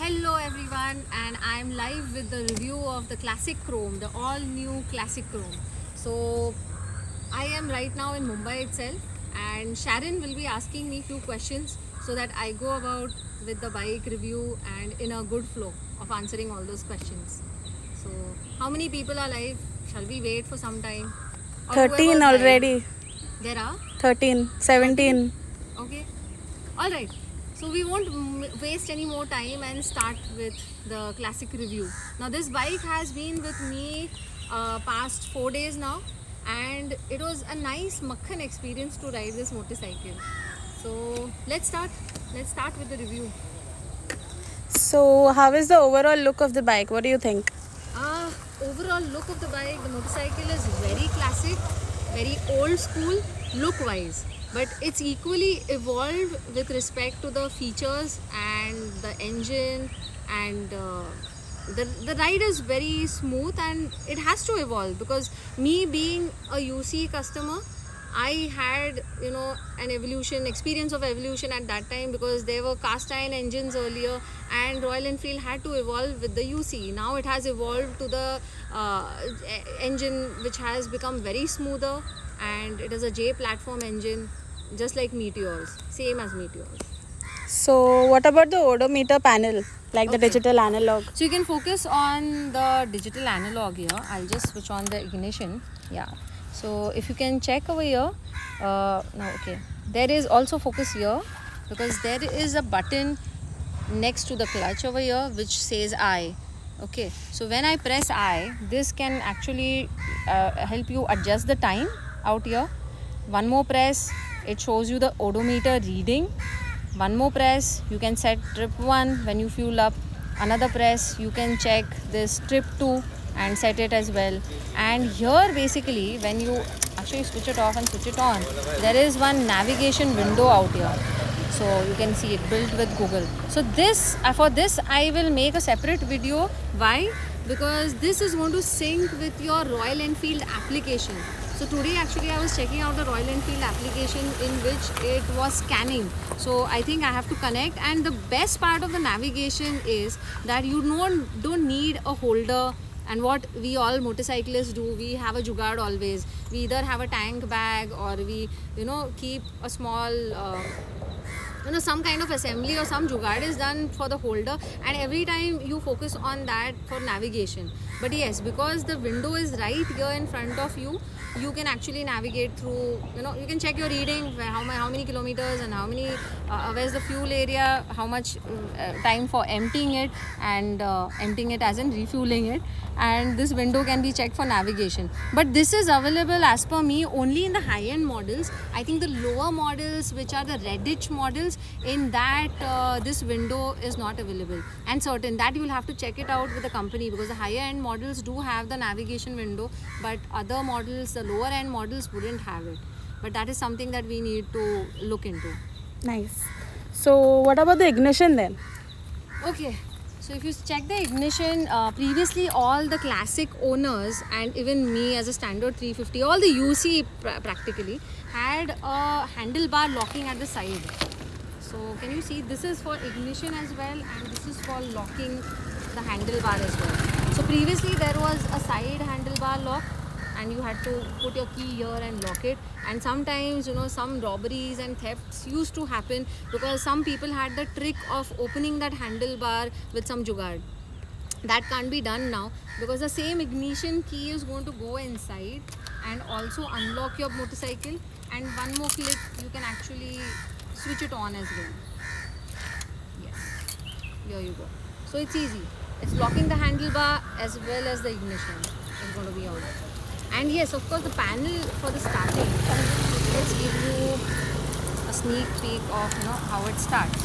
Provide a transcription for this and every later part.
Hello everyone, and I'm live with the review of the Classic Chrome, the all new Classic Chrome. So I am right now in Mumbai itself, and Sharon will be asking me few questions so that I go about with the bike review and in a good flow of answering all those questions. So how many people are live? Shall we wait for some time? Or 13 whoever's live? already. There are 13, 13? 17. Okay. All right. So we won't waste any more time and start with the classic review. Now this bike has been with me past 4 days now, and it was a nice makhan experience to ride this motorcycle. So let's start. Let's start with the review. So, how is the overall look of the bike? What do you think? Overall look of the bike, the motorcycle is very classic, very old school look wise, but it's equally evolved with respect to the features and the engine, and the ride is very smooth, and it has to evolve because me being a UC customer, I had an evolution experience of evolution at that time, because there were cast iron engines earlier, and Royal Enfield had to evolve with the UC. Now it has evolved to the engine which has become very smoother, and it is a J platform engine, just like Meteors, same as Meteors. So, what about the odometer panel, like the Okay. digital analog? So you can focus on the digital analog here. I'll just switch on the ignition. Yeah. So if you can check over here, no, okay. There is also focus here, because there is a button next to the clutch over here which says I. Okay. So when I press I, this can actually help you adjust the time out here. One more press, it shows you the odometer reading. One more press, you can set trip 1 when you fuel up. Another press, you can check this trip 2 and set it as well. And here basically, when you actually switch it off and switch it on, there is one navigation window out here. So you can see it built with Google. So this for this I will make a separate video. Why? Because this is going to sync with your Royal Enfield application. So today actually I was checking out the Royal Enfield application in which it was scanning. So I think I have to connect, and the best part of the navigation is that you don't need a holder. And what we all motorcyclists do, we have a jugaad always. We either have a tank bag, or we keep a small some kind of assembly or some jugaad is done for the holder, and every time you focus on that for navigation. But yes, because the window is right here in front of you, you can actually navigate through. You can check your reading, how many kilometers, and how many where's the fuel area, how much time for emptying it, and emptying it as in refueling it. And this window can be checked for navigation. But this is available, as per me, only in the high-end models. I think the lower models, which are the Redditch models, in that this window is not available. And certain that you will have to check it out with the company, because the higher-end models do have the navigation window, but other models, the lower-end models, wouldn't have it. But that is something that we need to look into. Nice. So, what about the ignition then? Okay, so if you check the ignition, previously all the classic owners, and even me as a standard 350, all the UC practically had a handlebar locking at the side. So can you see, this is for ignition as well, and this is for locking the handlebar as well. So previously there was a side handlebar lock, and you had to put your key here and lock it. And sometimes some robberies and thefts used to happen, because some people had the trick of opening that handlebar with some jugaad. That can't be done now, because the same ignition key is going to go inside and also unlock your motorcycle, and one more click you can actually switch it on as well. Yes, here you go. So it's easy. It's locking the handlebar as well as the ignition is going to be out. And yes, of course, the panel for the starting. Let's give you a sneak peek of how it starts.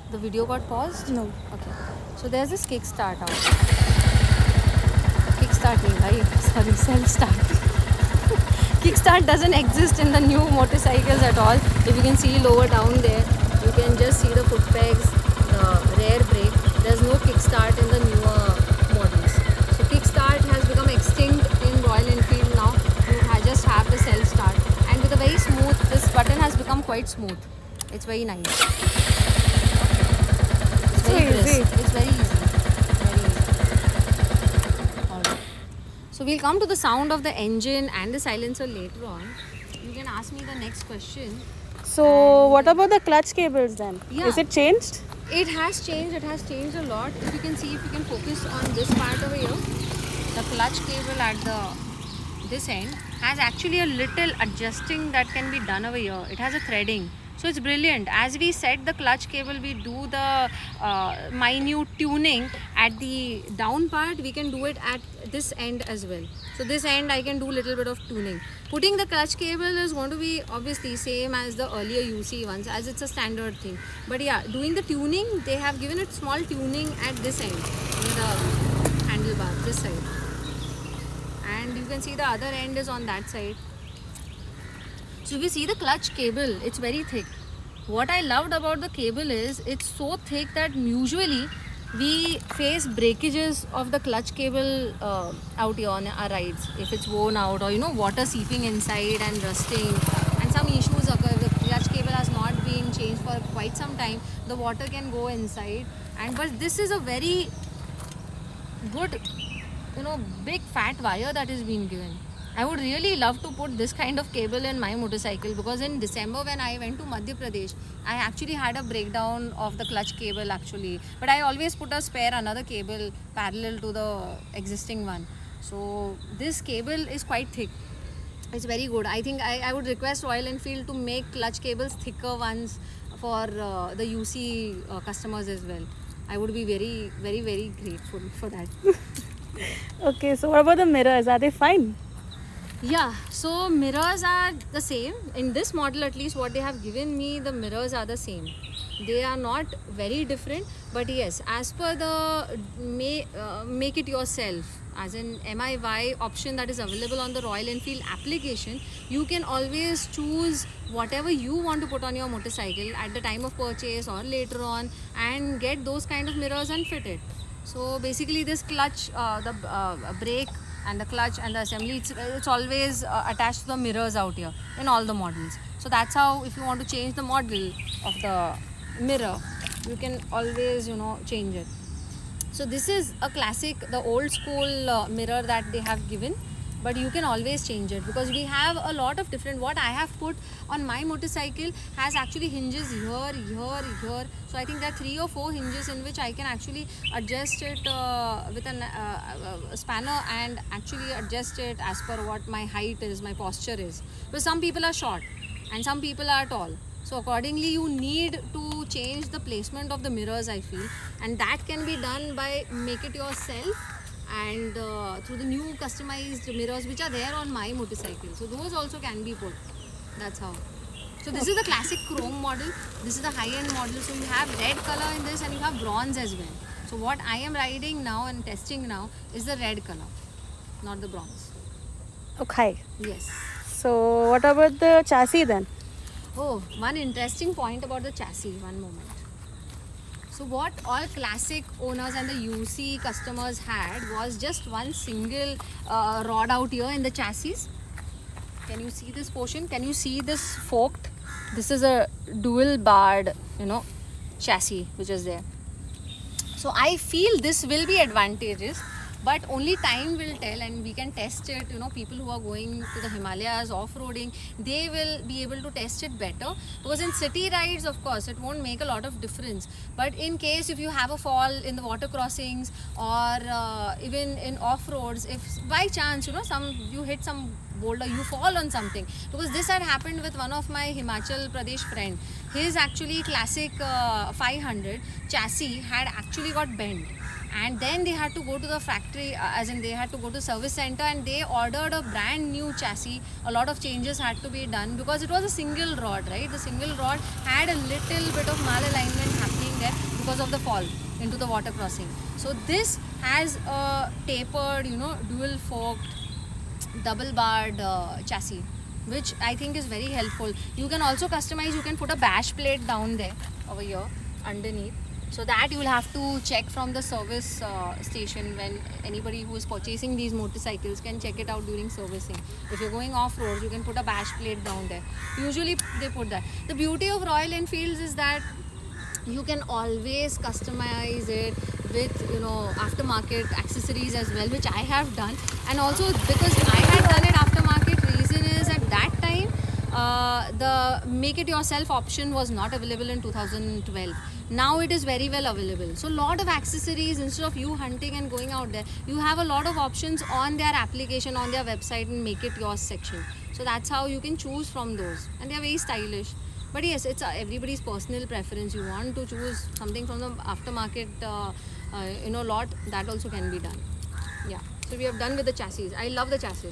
The video got paused? No. Okay. So there's this kickstart out. Kickstart nahi bhai. Sorry, self-start. Kickstart doesn't exist in the new motorcycles at all. If you can see lower down there, you can just see the foot pegs, the rear brake. There's no kickstart in the newer models. So kickstart has become extinct in Royal Enfield now. You just have the self-start, and with a very smooth, this button has become quite smooth. It's very nice. It's So very easy. crisp. It's very easy. Very easy. Alright. So we'll come to the sound of the engine and the silencer later on. You can ask me the next question. So what about the clutch cables then? Yeah. Is it changed? It has changed. It has changed a lot. If you can see, if you can focus on this part over here, the clutch cable at this end has actually a little adjusting that can be done over here. It has a threading. So it's brilliant. As we set the clutch cable, we do the minute tuning at the down part. We can do it at this end as well. So this end I can do little bit of tuning. Putting the clutch cable is going to be obviously same as the earlier UC ones, as it's a standard thing. But yeah, doing the tuning, they have given it small tuning at this end, in the handlebar, this side. And you can see the other end is on that side. So if you see the clutch cable, it's very thick. What I loved about the cable is it's so thick that usually we face breakages of the clutch cable out here on our rides. If it's worn out, or water seeping inside and rusting, and some issues occur. If the clutch cable has not been changed for quite some time, the water can go inside. But this is a very good, big fat wire that is being given. I would really love to put this kind of cable in my motorcycle, because in December when I went to Madhya Pradesh, I actually had a breakdown of the clutch cable actually. But I always put a spare another cable parallel to the existing one. So this cable is quite thick. It's very good. I think I would request Royal Enfield to make clutch cables thicker ones for the UC customers as well. I would be very, very, very grateful for that. Okay, so what about the mirrors? Are they fine? Yeah, so mirrors are the same. In this model at least, what they have given me, the mirrors are the same. They are not very different, but yes, as per the make it yourself, as in MIY option that is available on the Royal Enfield application, you can always choose whatever you want to put on your motorcycle at the time of purchase or later on, and get those kind of mirrors and fit it. So basically this clutch, the brake and the clutch and the assembly, it's always attached to the mirrors out here in all the models. So that's how, if you want to change the model of the mirror, you can always change it. So this is a classic, the old school mirror that they have given, but you can always change it, because we have a lot of different, what I have put on my motorcycle has actually hinges here, here. So I think there are 3 or 4 hinges in which I can actually adjust it with a spanner, and actually adjust it as per what my height is, my posture is. Because some people are short and some people are tall. So accordingly you need to change the placement of the mirrors, I feel, and that can be done by make it yourself, and through the new customized mirrors which are there on my motorcycle. So those also can be put. That's how. So this is the classic chrome model. This is the high-end model. So you have red color in this and you have bronze as well. So what I am riding now and testing now is the red color, not the bronze. Okay. Yes. So what about the chassis then? Oh, one interesting point about the chassis. One moment. So what all classic owners and the UC customers had was just one single rod out here in the chassis. Can you see this portion? Can you see this forked? This is a dual barred, chassis which is there. So I feel this will be advantageous, but only time will tell, and we can test it. People who are going to the Himalayas off-roading, they will be able to test it better, because in city rides, of course, it won't make a lot of difference. But in case if you have a fall in the water crossings, or even in off-roads, if by chance you hit some boulder, you fall on something, because this had happened with one of my Himachal Pradesh friend. His actually classic 500 chassis had actually got bent, and then they had to go to the factory, as in they had to go to service center, and they ordered a brand new chassis. A lot of changes had to be done, because it was a single rod, right? The single rod had a little bit of malalignment happening there because of the fall into the water crossing. So this has a tapered, dual forked, double barred chassis, which I think is very helpful. You can also customize. You can put a bash plate down there over here underneath, so that you will have to check from the service station. When anybody who is purchasing these motorcycles can check it out during servicing. If you're going off road, you can put a bash plate down there. Usually they put that. The beauty of Royal Enfields is that you can always customize it with aftermarket accessories as well, which I have done. And also because I had done it aftermarket, reason is at that time the make it yourself option was not available in 2012. Now it is very well available. So lot of accessories, instead of you hunting and going out there, you have a lot of options on their application, on their website, and make it yours section. So that's how you can choose from those, and they are very stylish. But yes, it's everybody's personal preference. You want to choose something from the aftermarket lot, that also can be done. Yeah, so we have done with the chassis. I love the chassis.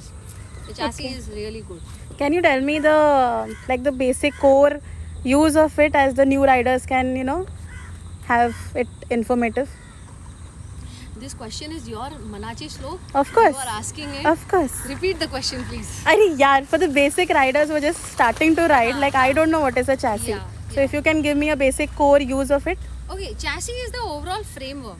The chassis is really good. Can you tell me the basic core use of it, as the new riders can have it informative? This question is your Manachi slow. Of course. You are asking it. Of course. Repeat the question, please. For the basic riders who are just starting to ride, I don't know what is a chassis. So if you can give me a basic core use of it. Okay, chassis is the overall framework.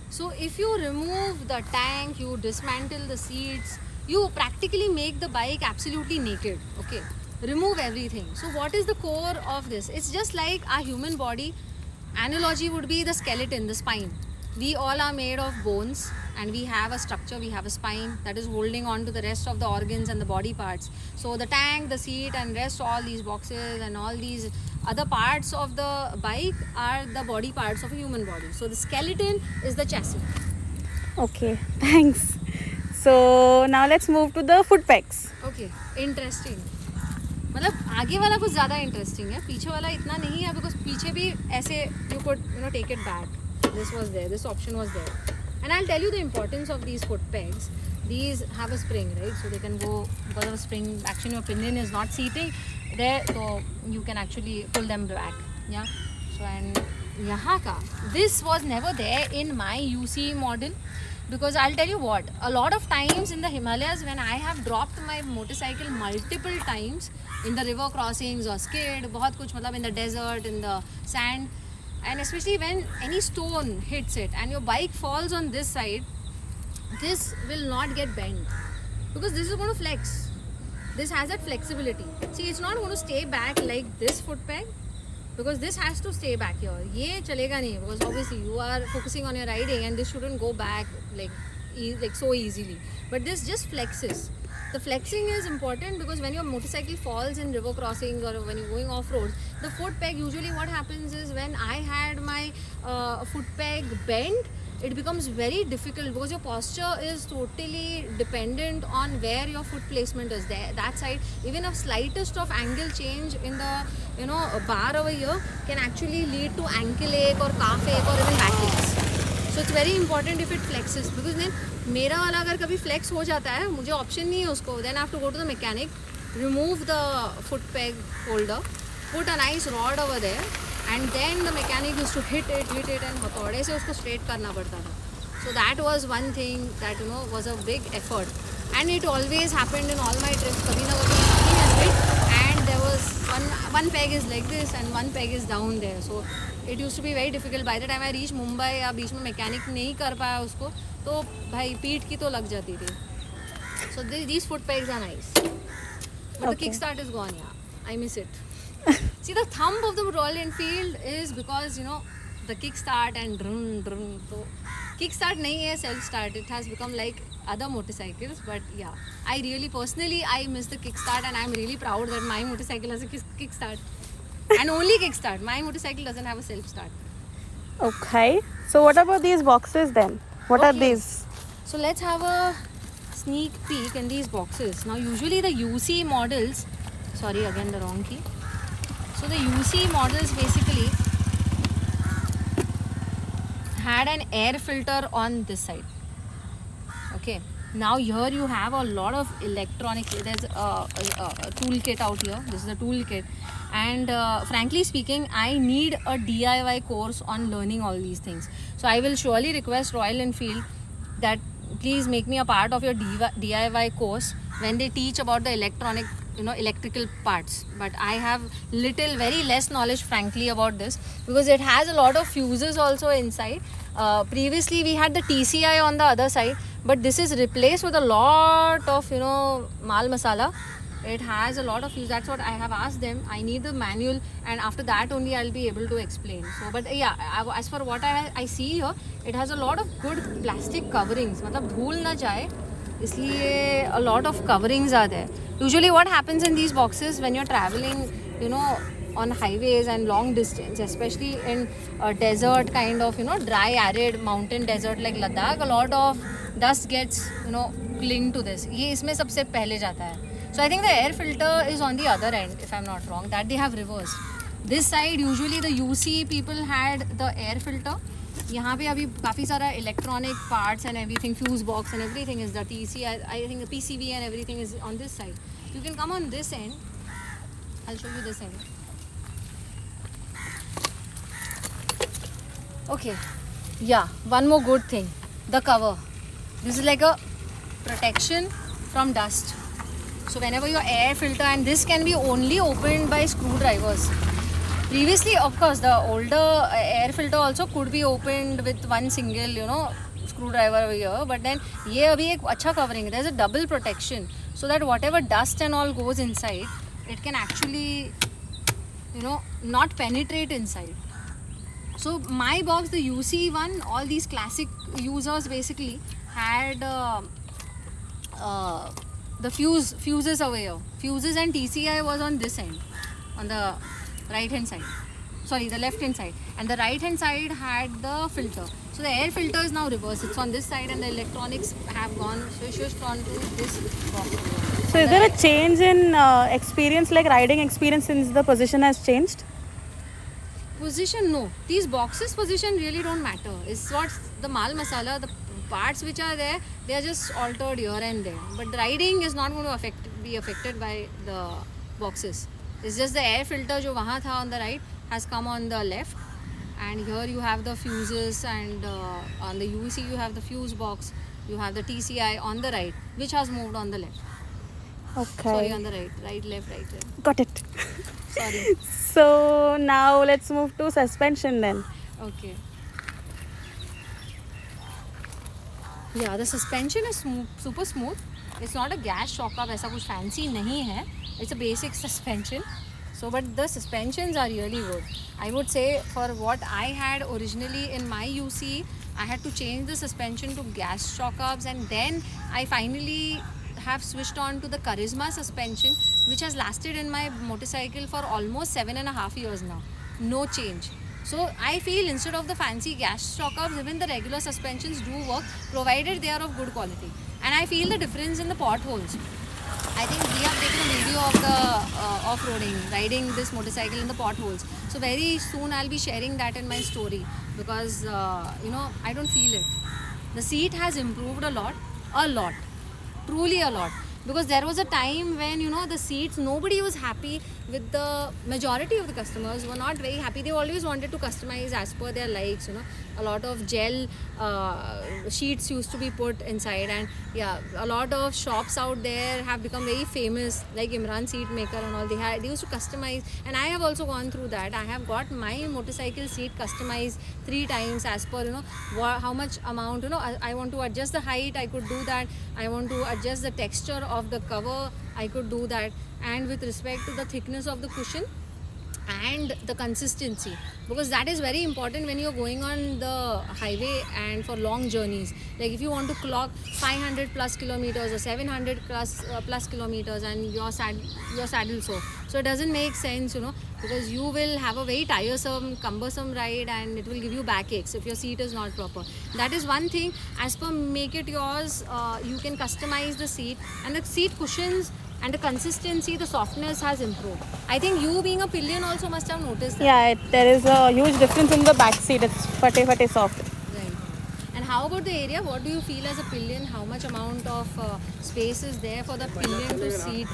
So if you remove the tank, you dismantle the seats, you practically make the bike absolutely naked. Okay, remove everything. So what is the core of this? It's just like our human body. Analogy would be the skeleton, the spine. We all are made of bones, and we have a structure, we have a spine that is holding on to the rest of the organs and the body parts. So the tank, the seat, and rest, all these boxes and all these other parts of the bike are the body parts of a human body. So the skeleton is the chassis. Okay, thanks. So now let's move to the foot pegs. Okay, interesting. मतलब आगे वाला कुछ ज़्यादा interesting है, पीछे वाला इतना नहीं है, बिकॉज पीछे भी ऐसे you could take it back. This was there, this option was there. And I'll tell you the importance of these foot pegs. These have a spring, right? So they can go, because of a spring action, your pinion is not seating there, so you can actually pull them back. Yeah. So and yahan ka, this was never there in my UC model, because I'll tell you what, a lot of times in the Himalayas, when I have dropped my motorcycle multiple times in the river crossings or skid, बहुत कुछ मतलब in the desert, in the sand, and especially when any stone hits it and your bike falls on this side, this will not get bent, because this is going to flex. This has that flexibility. See, it's not going to stay back like this foot peg, because this has to stay back here. ये चलेगा नहीं, because obviously you are focusing on your riding and this shouldn't go back like so easily. But this just flexes. The flexing is important because when your motorcycle falls in river crossings or when you're going off roads, the foot peg, usually what happens is when I had my foot peg bent, it becomes very difficult because your posture is totally dependent on where your foot placement is there. That side, even a slightest of angle change in the bar over here can actually lead to ankle ache or calf ache or even back aches. So it's very important if it flexes, because then मेरा वाला अगर कभी flex हो जाता है, मुझे option नहीं है उसको, then I have to go to the mechanic, remove the foot peg holder, put a nice rod over there, and then the mechanic used to hit it and हथौड़े से उसको straight करना पड़ता था. So that was one thing that was a big effort, and it always happened in all my trips. कभी ना कभी something has hit, and there was one peg is like this and one peg is down there. So it used to be very difficult. By the time I reached Mumbai, या बीच में mechanic नहीं कर पाया उसको, तो भाई पीठ की तो लग जाती थी. So these foot pegs are nice, but the kickstart is gone. Yeah, I miss it. See, the thumb of the Royal Enfield is because the kickstart and drun drun. So kickstart nahi hai, self start. It has become like other motorcycles. But yeah, I really personally I miss the kickstart, and I'm really proud that my motorcycle has a kickstart. And only kickstart. My motorcycle doesn't have a self start. Okay. So what about these boxes then? What are these? So let's have a sneak peek in these boxes. Now usually the UC models, sorry again the wrong key. So the UC models basically had an air filter on this side. Okay. Now here you have a lot of electronic. There's a toolkit out here. This is a toolkit, and frankly speaking, I need a DIY course on learning all these things. So I will surely request Royal Enfield that please make me a part of your DIY course when they teach about the electrical parts. But I have very less knowledge frankly about this, because it has a lot of fuses also inside. Previously we had the TCI on the other side, but this is replaced with a lot of mal masala. It has a lot of use. That's what I have asked them. I need the manual, and after that only I'll be able to explain. So but yeah, as for what I see here, it has a lot of good plastic coverings. मतलब धूल ना जाए, इसलिए a lot of coverings are there. Usually what happens in these boxes when you're traveling, on highways and long distance, especially in a desert kind of, dry arid mountain desert like Ladakh, a lot of dust gets, cling to this. ये इसमें सबसे पहले जाता है. So I think the air filter is on the other end, if I'm not wrong, that they have reversed. This side usually the UC people had the air filter. यहाँ पे अभी काफ़ी सारा electronic parts and everything, fuse box and everything is the TC. I think the PCB and everything is on this side. You can come on this end. I'll show you this end. Okay. Yeah, one more good thing. The cover. This is like a protection from dust. So whenever your air filter, and this can be only opened by screwdrivers. Previously, of course, the older air filter also could be opened with one single, screwdriver over here. But then, ये अभी एक अच्छा covering. There's a double protection, so that whatever dust and all goes inside, it can actually, not penetrate inside. So my box, the UC one, all these classic users basically had the fuses over here. Fuses and TCI was on this end, on the right hand side. Sorry, the left hand side. And the right hand side had the filter. So the air filter is now reversed. It's on this side, and the electronics have gone switched onto this box. So is there a change in experience, like riding experience, since the position has changed? Position, no. These boxes position really don't matter. It's what the mal masala, the parts which are there, they are just altered here and there. But riding is not going to be affected by the boxes. It's just the air filter जो वहाँ था on the right has come on the left, and here you have the fuses, and on the UC you have the fuse box, you have the TCI on the right, which has moved on the left. Okay. Sorry, on the right, left. Got it. Sorry. So now let's move to suspension then. Okay. Yeah, the suspension is super smooth. It's not a gas shock up, ऐसा कुछ fancy नहीं है. It's a basic suspension. So, but the suspensions are really good. I would say for what I had originally in my UC, I had to change the suspension to gas shock ups, and then I finally have switched on to the Charisma suspension, which has lasted in my motorcycle for almost 7.5 years now. No change. So I feel instead of the fancy gas shock ups, even the regular suspensions do work, provided they are of good quality. And I feel the difference in the potholes. I think we have taken a video of the off-roading, riding this motorcycle in the potholes. So very soon I'll be sharing that in my story, because I don't feel it. The seat has improved a lot, truly a lot. Because there was a time when the seats, nobody was happy with. The majority of the customers were not very happy. They always wanted to customize as per their likes. A lot of gel sheets used to be put inside, and yeah, a lot of shops out there have become very famous, like Imran Seat Maker and all. They used to customize, and I have also gone through that. I have got my motorcycle seat customized 3 times as per how much amount I want to adjust the height. I could do that. I want to adjust the texture of the cover. I could do that. And with respect to the thickness of the cushion and the consistency, because that is very important when you're going on the highway and for long journeys. Like if you want to clock 500 plus kilometers or 700 plus kilometers and your saddle so it doesn't make sense, because you will have a very tiresome, cumbersome ride, and it will give you backaches if your seat is not proper. That is one thing. As per Make It Yours, you can customize the seat, and the seat cushions and the consistency, the softness has improved. I think you being a pillion also must have noticed that. Yeah, there is a huge difference in the back seat. It's fate soft. Right. And how about the area? What do you feel as a pillion? How much amount of space is there for the pillion to seat?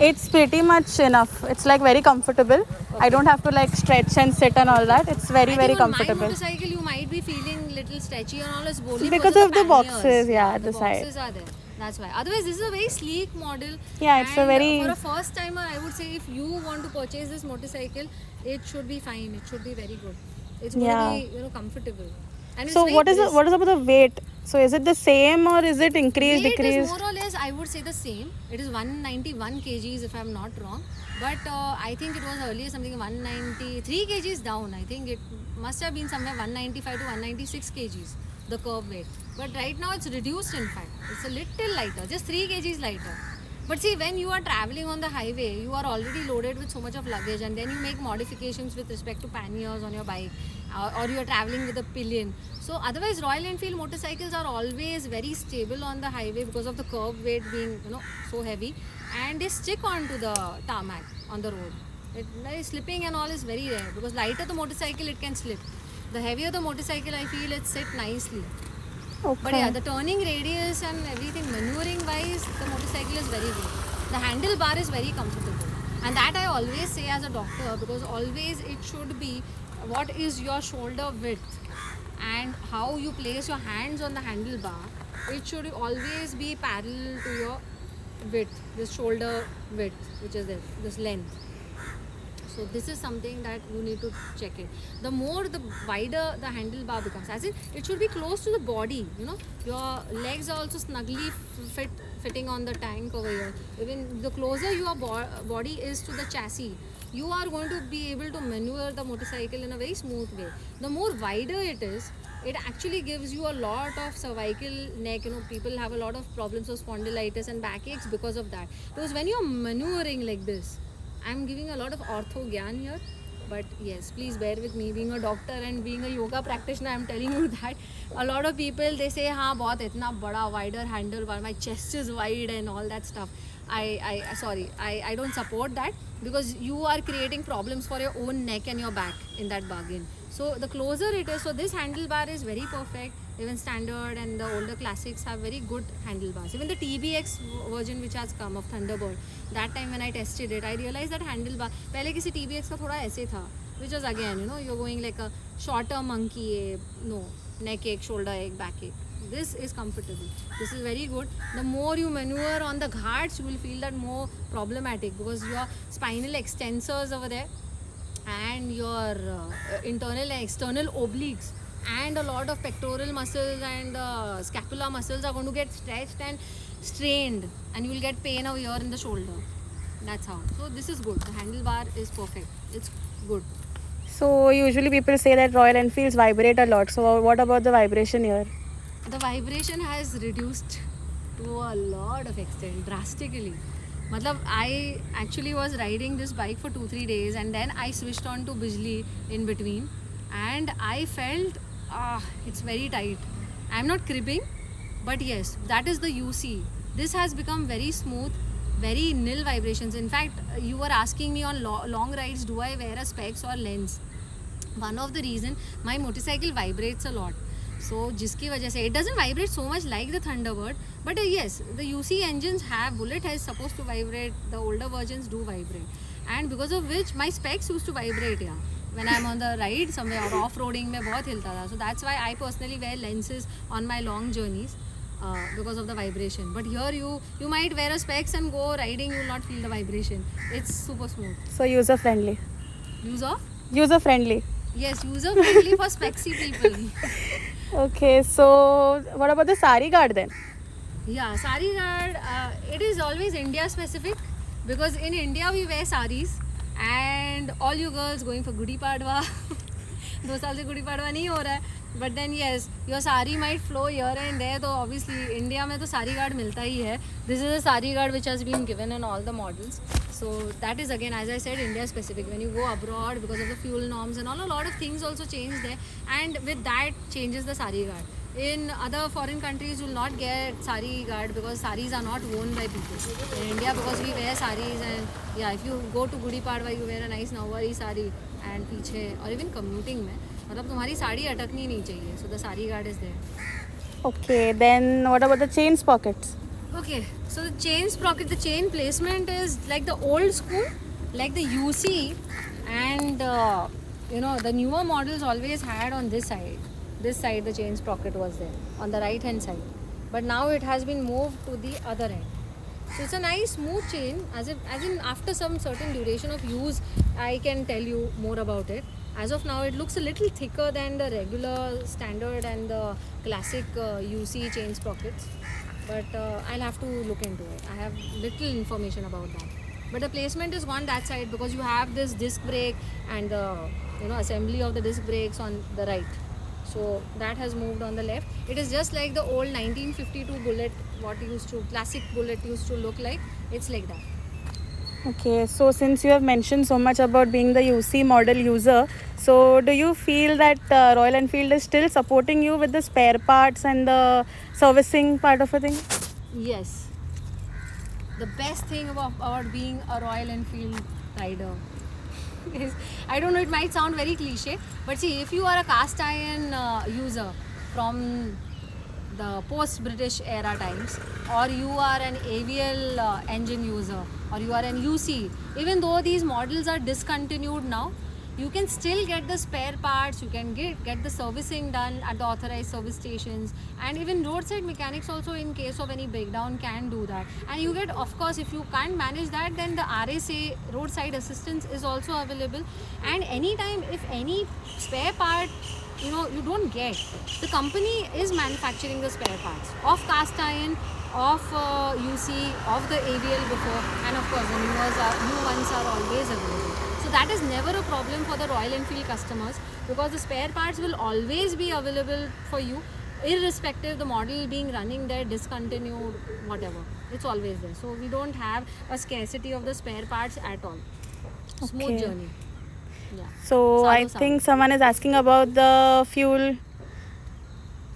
It's pretty much enough. It's like very comfortable. I don't have to like stretch and sit and all that. It's very I think on comfortable. my motorcycle you might be feeling little stretchy and all. It's only Because of the panniers. boxes, yeah, at the the side. boxes are there. That's why. Otherwise, this is a very sleek model. Yeah, it's a and very- for a first timer, I would say if you want to purchase this motorcycle, it should be fine. It should be very good. It's going Yeah. to be comfortable. And it's So very what is brisk. what is about the weight? So is it the same or is it increased, Weight is decreased? more or less, I would say, the same. It is 191 kgs if I'm not wrong. But I think it was earlier something 193 kgs down. I think it must have been somewhere 195 to 196 kgs, the curb weight. But right now it's reduced in fact. It's a little lighter, just 3 kgs lighter. But see, when you are traveling on the highway, you are already loaded with so much of luggage, and then you make modifications with respect to panniers on your bike, or you are traveling with a pillion. So otherwise, Royal Enfield motorcycles are always very stable on the highway because of the curb weight being so heavy, and they stick onto the tarmac on the road. Slipping and all is very rare because lighter the motorcycle, it can slip. The heavier the motorcycle, I feel it sit nicely. Okay. But yeah, the turning radius and everything, maneuvering wise, the motorcycle is very good. The handlebar is very comfortable. And that I always say as a doctor, because always it should be what is your shoulder width and how you place your hands on the handlebar. It should always be parallel to your width, this shoulder width, which is there, this length. So this is something that you need to check it. The wider the handlebar becomes, as in it should be close to the body. Your legs are also snugly fitting on the tank over here. Even the closer your body is to the chassis, you are going to be able to maneuver the motorcycle in a very smooth way. The more wider it is, it actually gives you a lot of cervical neck. People have a lot of problems of spondylitis and backaches because of that. Because when you're maneuvering like this, I'm giving a lot of ortho gyan here, but yes, please bear with me. Being a doctor and being a yoga practitioner, I'm telling you that a lot of people, they say, "हाँ बहुत इतना बड़ा wider handlebar, my chest is wide and all that stuff." I don't support that, because you are creating problems for your own neck and your back in that bargain. So the closer it is, so this handlebar is very perfect. Even standard and the older classics have very good handlebars. Even the TBX version which has come of Thunderbird, that time when I tested it, I realized that handlebar, पहले किसी TBX का थोड़ा ऐसे था, which was again, you're going like a shorter monkey, neck ache, shoulder ache, back ache. This is comfortable. This is very good. The more you maneuver on the ghats, you will feel that more problematic, because your spinal extensors over there and your internal and external obliques and a lot of pectoral muscles and scapular muscles are going to get stretched and strained, and you will get pain over here in the shoulder. That's how. So this is good. The handlebar is perfect. It's good. So usually people say that Royal Enfields vibrate a lot. So what about the vibration here? The vibration has reduced to a lot of extent, drastically. I actually was riding this bike for 2-3 days, and then I switched on to Bijli in between, and I felt it's very tight. I'm not cribbing, but yes, that is the UC. This has become very smooth, very nil vibrations. In fact, you were asking me on long rides, do I wear a specs or lens? One of the reason, my motorcycle vibrates a lot. So जिसकी वजह से it doesn't vibrate so much like the Thunderbird, but yes, the UC engines have, Bullet is supposed to vibrate, the older versions do vibrate, and because of which my specs used to vibrate when I'm on the ride somewhere or off-roading में बहुत हिलता था. So that's why I personally wear lenses on my long journeys because of the vibration. But here you might wear a specs and go riding, you will not feel the vibration. It's super smooth. So user friendly. User friendly. Yes, user friendly for spexy people. Okay, so what about the sari guard then? Yeah, sari guard, it is always India specific, because in India we wear saris, and all you girls going for Gudi Padwa. 2 साल से गुड़ी पाड़वा नहीं हो रहा है, but then yes, your sari might flow here and there. तो obviously India में तो sari guard मिलता ही है. This is a sari guard which has been given in all the models. So that is again, as I said, India specific. When you go abroad, because of the fuel norms and all, a lot of things also change there, and with that changes the sari guard. In other foreign countries, you will not get sari guard because saris are not worn by people. In India, because we wear saris, and yeah, if you go to Gudi Padwa, you wear a nice Nawari sari, and पीछे, or even commuting में, मतलब तुम्हारी साड़ी अटकनी नहीं चाहिए. So the sari guard is there. Okay, then what about the chain sprockets? Okay, so the chain sprocket, the chain placement is like the old school, like the UC, and the newer models always had on this side. This side, the chain sprocket was there on the right hand side, but now it has been moved to the other end. So it's a nice smooth chain. As in after some certain duration of use, I can tell you more about it. As of now, it looks a little thicker than the regular standard and the classic UC chain sprockets, but I'll have to look into it. I have little information about that, but the placement is on that side because you have this disc brake and the assembly of the disc brakes on the right, so that has moved on the left. It is just like the old 1952 bullet, what used to classic bullet used to look like. It's like that. Okay, so since you have mentioned so much about being the UC model user, so do you feel that Royal Enfield is still supporting you with the spare parts and the servicing part of a thing? Yes, the best thing about being a Royal Enfield rider is, I don't know, it might sound very cliche, but see, if you are a cast iron user from the post British era times, or you are an avial engine user, or you are an UC, even though these models are discontinued now, you can still get the spare parts, you can get the servicing done at the authorized service stations, and even roadside mechanics also, in case of any breakdown, can do that. And you get, of course, if you can't manage that, then the RSA, roadside assistance, is also available. And anytime if any spare part you don't get, the company is manufacturing the spare parts of cast iron, of UC, of the avial before, and of course the new ones are always available. So that is never a problem for the Royal Enfield customers, because the spare parts will always be available for you, irrespective the model being running there, discontinued, whatever. It's always there. So we don't have a scarcity of the spare parts at all. Smooth Okay. journey. Yeah. So I Sado. think someone is asking about the fuel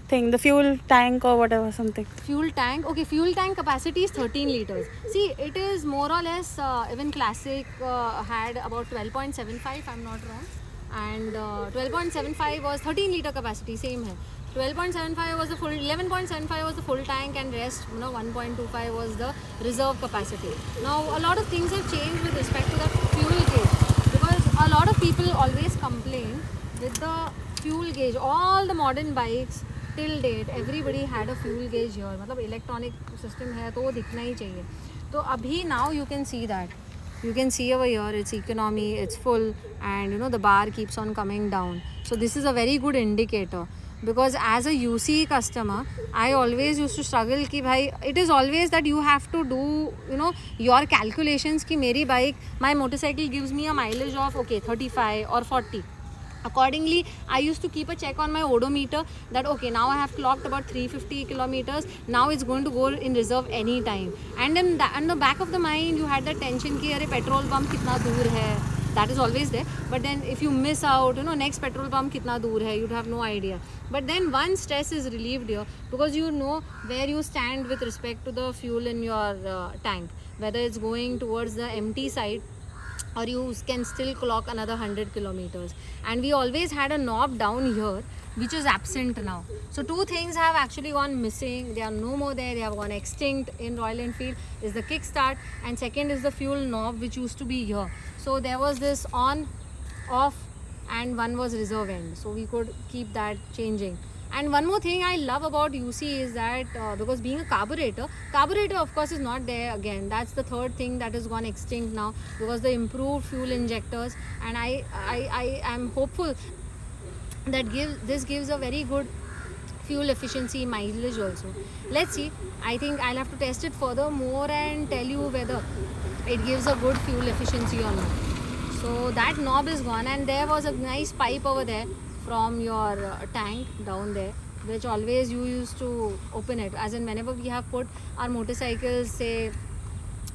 thing, the fuel tank or whatever, something. Fuel tank, okay, fuel tank capacity is 13 liters. See, it is more or less, even classic had about 12.75, if I'm not wrong, and 12.75 was 13 liter capacity, same hai. 12.75 was the full, 11.75 was the full tank, and rest 1.25 was the reserve capacity. Now a lot of things have changed with respect to the fuel gauge, because a lot of people always complain with the fuel gauge. All the modern bikes till date, everybody had a fuel gauge here, मतलब electronic system है तो वो दिखना ही चाहिए. तो अभी now you can see that, you can see over here it's economy, it's full, and the bar keeps on coming down. So this is a very good indicator, because as a UC customer, I always used to struggle कि भाई, it is always that you have to do your calculations कि मेरी bike, my motorcycle gives me a mileage of 35 or 40. Accordingly, I used to keep a check on my odometer that okay, now I have clocked about 350 kilometers. Now it's going to go in reserve any time. And then on the back of the mind, you had the tension कि अरे petrol pump कितना दूर है. That is always there. But then if you miss out, next petrol pump कितना दूर है, you'd have no idea. But then one stress is relieved here, because you know where you stand with respect to the fuel in your tank, whether it's going towards the empty side, or you can still clock another 100 kilometers. And we always had a knob down here, which is absent now. So two things have actually gone missing. They are no more there. They have gone extinct in Royal Enfield. Is the kickstart, and second is the fuel knob, which used to be here. So there was this on, off, and one was reserve end, so we could keep that changing. And one more thing I love about UC is that because being a carburetor of course is not there again. That's the third thing that has gone extinct now, because the improved fuel injectors, and I am hopeful that this gives a very good fuel efficiency, mileage also. Let's see, I think I'll have to test it further more and tell you whether it gives a good fuel efficiency or not. So that knob is gone, and there was a nice pipe over there from your tank down there, which always you used to open it, as in whenever we have put our motorcycles, say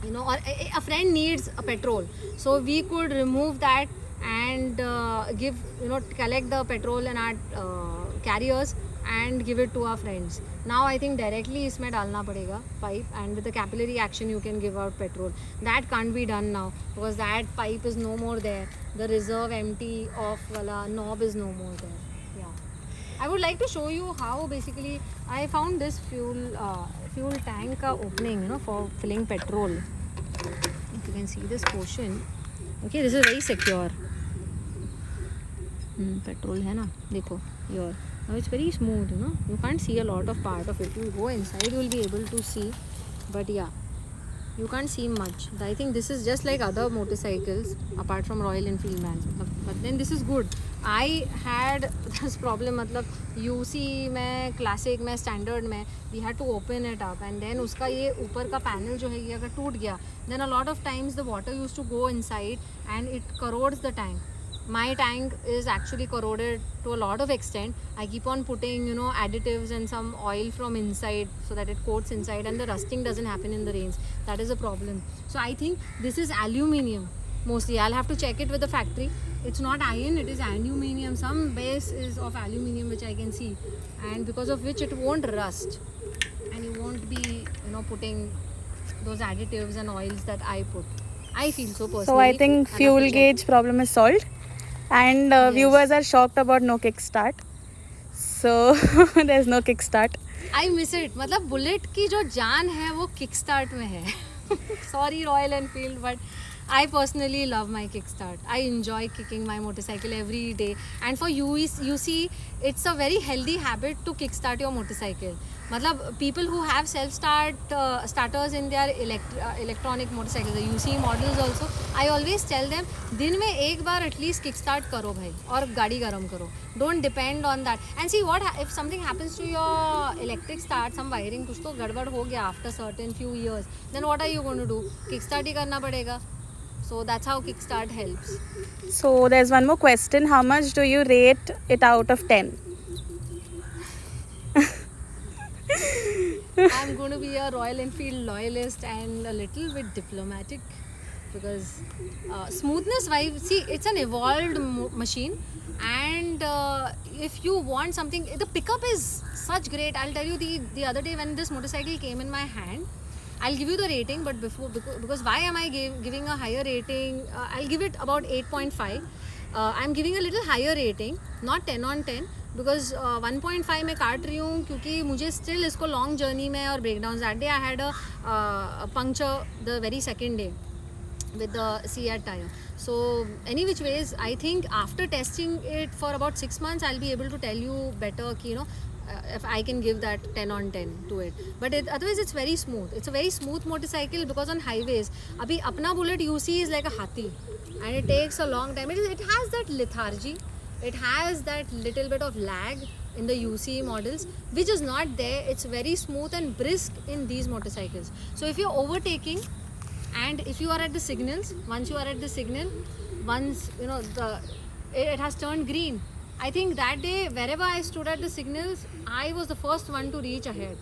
or a friend needs a petrol, so we could remove that and give collect the petrol in our carriers and give it to our friends. Now I think directly इसमें डालना पड़ेगा pipe, and with the capillary action you can give out petrol. That can't be done now, because that pipe is no more there. The reserve empty off wala knob is no more there. Yeah. I would like to show you how basically I found this fuel tank ka opening, you know, for filling petrol. If you can see this portion, okay, this is very secure. Petrol hai na, dekho here. Now it's very smooth, you know. You can't see a lot of part of it. You go inside, you will be able to see, but yeah, you can't see much. I think this is just like other motorcycles apart from Royal Enfield brands. But then this is good. I had this problem, मतलब UC में, classic में, standard में, we had to open it up, and then उसका ये ऊपर का panel जो है ये अगर टूट गया, then a lot of times the water used to go inside and it corrodes the tank. My tank is actually corroded to a lot of extent. I keep on putting, you know, additives and some oil from inside so that it coats inside, and the rusting doesn't happen in the rains. That is a problem. So I think this is aluminium mostly. I'll have to check it with the factory. It's not iron, it is aluminium. Some base is of aluminium which I can see, and because of which it won't rust, and you won't be, you know, putting those additives and oils that I put. I feel so personally. So I think fuel gauge problem is solved. And viewers are shocked about no kickstart. So there's no kickstart. I miss it. मतलब bullet की जो जान है वो kickstart में है. Sorry Royal Enfield, but I personally love my kickstart. I enjoy kicking my motorcycle every day. And for you see, it's a very healthy habit to kickstart your motorcycle. मतलब people who have starters in their electronic motorcycles, the UC models also, I always tell them, दिन में एक बार at least kickstart करो भाई और गाड़ी गरम करो. Don't depend on that. And see what if something happens to your electric start, some wiring कुछ तो गड़बड़ हो गया after certain few years, then what are you going to do? Kickstart ही करना पड़ेगा. So that's how kickstart helps. So there's one more question. How much do you rate it out of 10? I'm going to be a Royal Enfield loyalist and a little bit diplomatic, because smoothness wise, see, it's an evolved machine, and if you want something, the pickup is such great. I'll tell you, the other day when this motorcycle came in my hand, I'll give you the rating, but because why am I giving a higher rating? I'll give it about 8.5. I'm giving a little higher rating, not 10 on 10, because 1.5 मैं काट रही हूँ क्योंकि मुझे still इसको long journey में और breakdowns. That day I had a puncture the very second day with the Seat tire. So any which ways, I think after testing it for about 6 months, I'll be able to tell you better, you know, if I can give that 10 on 10 to it. But otherwise it's very smooth. It's a very smooth motorcycle, because on highways, abhi apna bullet UC is like a hathi, and it takes a long time. It has that lethargy, it has that little bit of lag in the UC models, which is not there. It's very smooth and brisk in these motorcycles. So if you're overtaking, and if you are at the signals, once you are at the signal, once you know it has turned green, I think that day wherever I stood at the signals, I was the first one to reach ahead.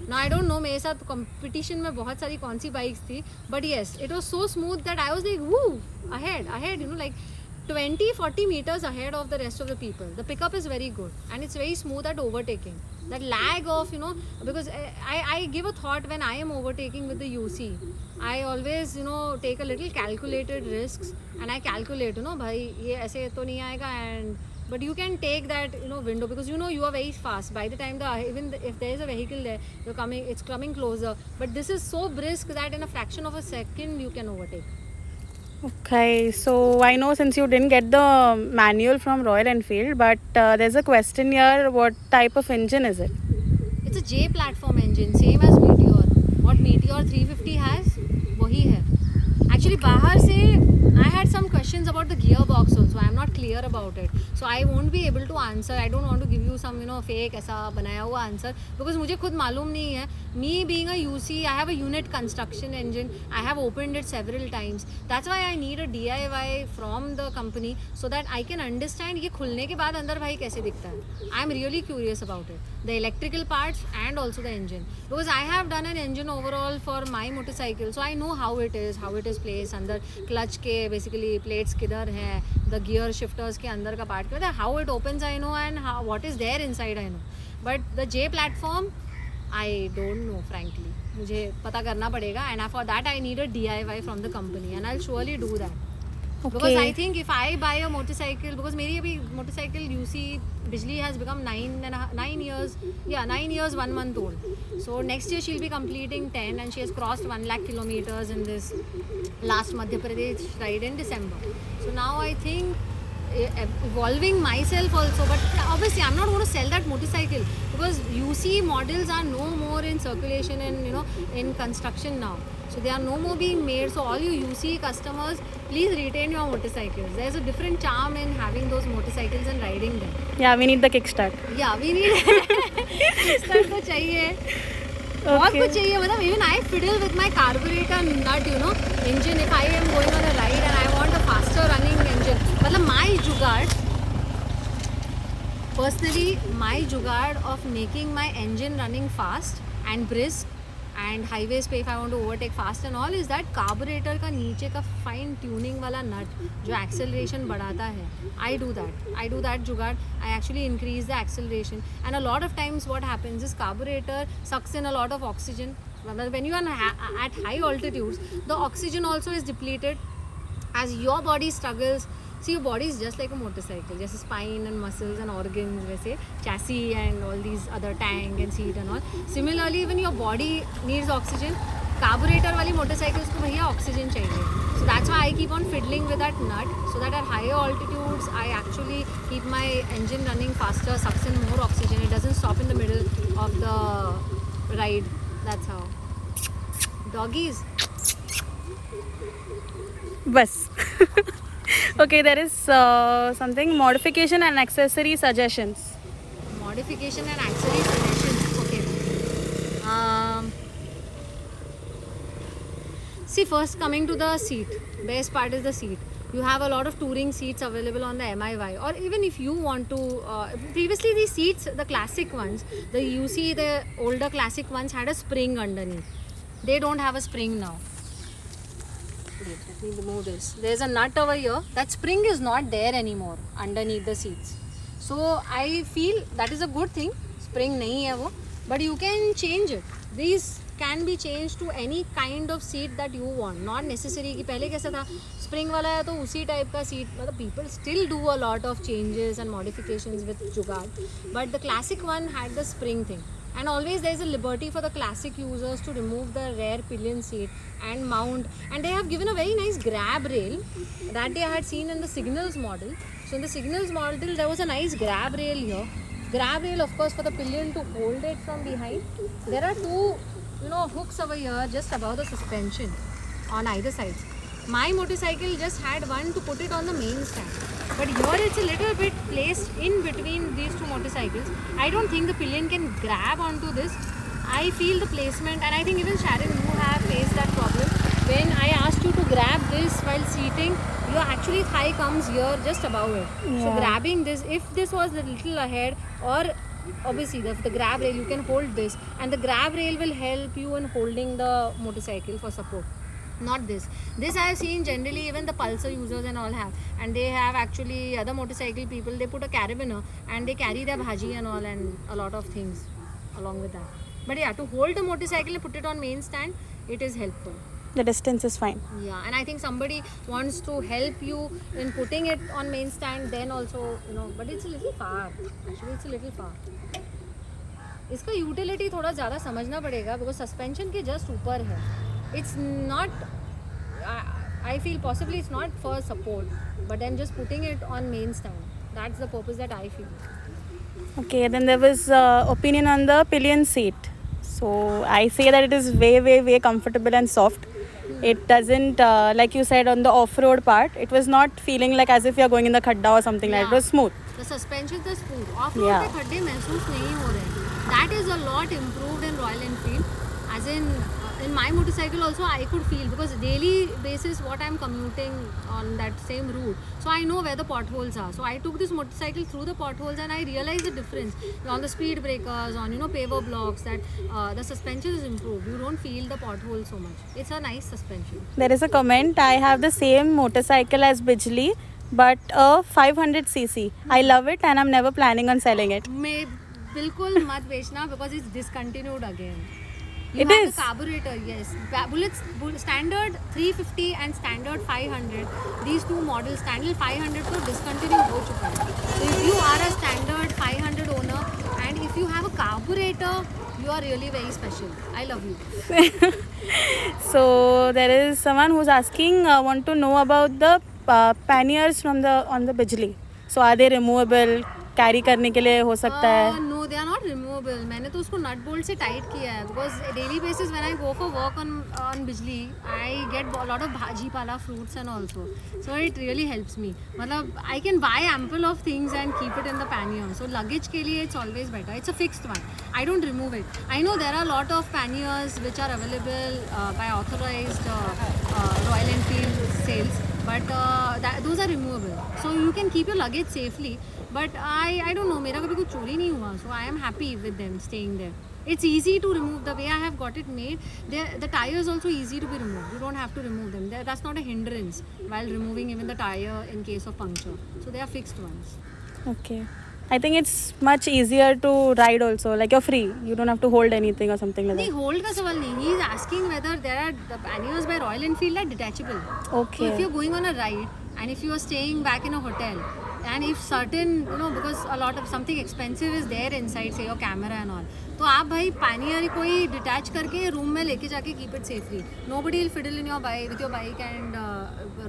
Now I don't know मेरे साथ competition में बहुत सारी कौन सी bikes थी, but yes, it was so smooth that I was like, woo, ahead, you know, like 20-40 meters ahead of the rest of the people. The pickup is very good, and it's very smooth at overtaking. That lag of, you know, because I give a thought when I am overtaking with the UC. I always, you know, take a little calculated risks, and I calculate, you know, भाई ये ऐसे तो नहीं आएगा, and but you can take that, you know, window, because you know you are very fast. By the time if there is a vehicle there, it's coming closer. But this is so brisk that in a fraction of a second you can overtake. Okay, so I know since you didn't get the manual from Royal Enfield, but there's a question here. What type of engine is it? It's a J platform engine, same as Meteor. What Meteor 350 has, वही है. Actually, बाहर से I had some questions about the gearbox also. I am not clear about it, so I won't be able to answer. I don't want to give you some, you know, fake ऐसा बनाया हुआ answer, because मुझे खुद मालूम नहीं है. Me being a UC, I have a unit construction engine. I have opened it several times. That's why I need a DIY from the company, so that I can understand ये खुलने के बाद अंदर भाई कैसे दिखता है. I am really curious about it, the electrical parts and also the engine, because I have done an engine overall for my motorcycle, so I know how it is placed. अंदर clutch के basically plates किधर हैं, the gear shifters के अंदर का part किधर है, how it opens I know, and what is there inside I know. But the J platform, I don't know, frankly. मुझे पता करना पड़ेगा, and for that I need a DIY from the company, and I'll surely do that. Because I think if I buy a motorcycle, because मेरी अभी motorcycle UC Bijli has become 9 years, 1 month old. So next year she'll be completing 10, and she has crossed 1 lakh kilometers in this last Madhya Pradesh ride in December. So now I think evolving myself also, but obviously I'm not going to sell that motorcycle because UC models are no more in circulation and in construction now. So they are no more being made. So all you UC customers, please retain your motorcycles. There's a different charm in having those motorcycles and riding them. Yeah, we need the kickstart. Yeah, we need kickstart तो चाहिए. बहुत कुछ चाहिए. मतलब even I fiddle with my carburetor nut, engine. If I am going on a ride and I want a faster running engine, मतलब my jugaad, personally, my jugaad of making my engine running fast and brisk and highways पे if I want to overtake fast and all is that carburetor का नीचे का fine tuning वाला nut जो acceleration बढ़ाता है. I do that jugaad. I actually increase the acceleration, and a lot of times what happens is carburetor sucks in a lot of oxygen. When you are at high altitudes, the oxygen also is depleted as your body struggles. See, your body is just like a motorcycle, just spine and muscles and organs, वैसे chassis and all these other tank and seat and all. Similarly, when your body needs oxygen, carburetor वाली motorcycles को भैया oxygen चाहिए. So that's why I keep on fiddling with that nut, so that at higher altitudes I actually keep my engine running faster, sucks in more oxygen. It doesn't stop in the middle of the ride. That's how. Doggies. Bus. Okay, there is something modification and accessory suggestions. Modification and accessory suggestions. Okay. See, first coming to the seat. Best part is the seat. You have a lot of touring seats available on the MIY, or even if you want to. Previously, these seats, the classic ones, the older classic ones had a spring underneath. They don't have a spring now. Wait, let me remove this. There's a nut over here. That spring is not there anymore underneath the seats. So I feel that is a good thing. Spring nahi hai wo, but you can change it. These can be changed to any kind of seat that you want. Not necessary कि पहले कैसा था spring वाला है तो उसी type का seat. मतलब people still do a lot of changes and modifications with jugaad, but the classic one had the spring thing. And always there is a liberty for the classic users to remove the rear pillion seat and mount. And they have given a very nice grab rail that day I had seen in the Signals model. So in the Signals model there was a nice grab rail here. Grab rail, of course, for the pillion to hold it from behind. There are two, hooks over here just above the suspension on either side. My motorcycle just had one to put it on the main stand, but here it's a little bit placed in between these two motorcycles. I don't think the pillion can grab onto this. I feel the placement, and I think even Sharon, you have faced that problem. When I asked you to grab this while seating, your actually thigh comes here just above it. Yeah. So grabbing this, if this was a little ahead, or obviously the grab rail, you can hold this, and the grab rail will help you in holding the motorcycle for support. Not this. This I have seen generally even the Pulsar users and all have, and they have actually other motorcycle people, they put a carabiner and they carry their bhaji and all and a lot of things along with that. But yeah, to hold the motorcycle and put it on main stand, it is helpful. The distance is fine. Yeah, and I think somebody wants to help you in putting it on main stand, then also, but it's a little far. Actually, it's a little far. इसका utility थोड़ा ज़्यादा समझना पड़ेगा because suspension के just ऊपर है. It's not, I feel possibly it's not for support, but then just putting it on main stand. That's the purpose that I feel. Okay, then there was opinion on the pillion seat. So I say that it is way, way, way comfortable and soft. It doesn't, like you said, on the off-road part, it was not feeling like as if you are going in the khadda or something like that. It was smooth. The suspensions are smooth. Off-road पे खड्डे महसूस नहीं हो रहे. That is a lot improved in Royal Enfield. As in my motorcycle also I could feel, because daily basis what I'm commuting on that same route, so I know where the potholes are. So I took this motorcycle through the potholes and I realized the difference on the speed breakers, on paver blocks, that the suspension is improved. You don't feel the pothole so much. It's a nice suspension. There is a comment, I have the same motorcycle as Bijli, but a 500cc. I love it and I'm never planning on selling it. बिल्कुल मत बेचना because it's discontinued again. You It have is? a carburetor, yes. Standard 350 and standard 500. These two models, standard 500 तो discontinue हो चुका है. So if you are a standard 500 owner and if you have a carburetor, you are really very special. I love you. So there is someone who's asking, want to know about the panniers from the on the bijli. So are they removable? Carry करने के लिए हो सकता है? No, they are not removable. मैंने तो उसको nut bolt से tight किया है because daily basis when I go for work on बिजली, I get a lot of bhaji pala fruits and also. So it really helps me. मतलब I can buy ample of things and keep it in the pannier. So luggage के लिए it's always better. It's a fixed one. I don't remove it. I know there are a lot of panniers which are available by authorized Royal Enfield sales. But those are removable, so you can keep your luggage safely. But I don't know, मेरा कभी कुछ चोरी नहीं हुआ, so I am happy with them staying there. It's easy to remove the way I have got it made. The tire is also easy to be removed. You don't have to remove them. That's not a hindrance while removing even the tire in case of puncture. So they are fixed ones. Okay. I think it's much easier to ride also. Like you're free. You don't have to hold anything or something like नहीं that. hold का सवाल नहीं. He is asking whether there are the panniers by Royal Enfield are detachable. So if Okay. you're going on a ride and if you are staying back in a hotel and if certain because a lot of something expensive is there inside, say your camera and all, तो आप भाई pannier कोई detach करके room में लेके जाके keep it safely. Nobody will fiddle in your bike with your bike and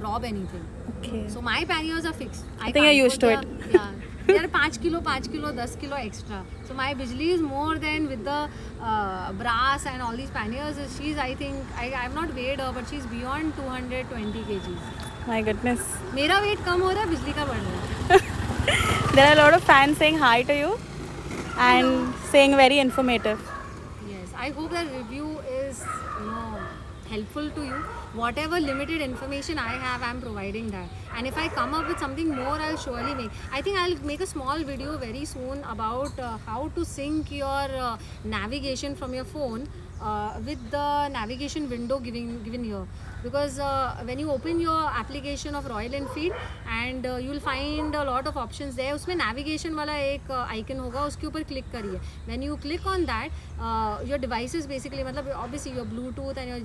rob anything. Okay. So my panniers are fixed. I think you're can't. used So to they are- Yeah. They are 5 kilo, 10 kilo extra. So my bijli is more than with the brass and all these panniers. She's, I think, I have not weighed her, but she's beyond 220 kgs. My goodness. मेरा weight कम हो रहा है, बिजली का बढ़ रहा है. There are a lot of fans saying hi to you and saying very informative. Yes, I hope that review is helpful to you. Whatever limited information I have, I'm providing that. And if I come up with something more, I'll surely make. I think I'll make a small video very soon about how to sync your navigation from your phone with the navigation window given here. Because when you open your application of Royal Enfield and you'll find a lot of options there, उसमें navigation वाला एक icon होगा, उसके ऊपर click करिए. When you click on that, your devices basically, मतलब obviously your Bluetooth and your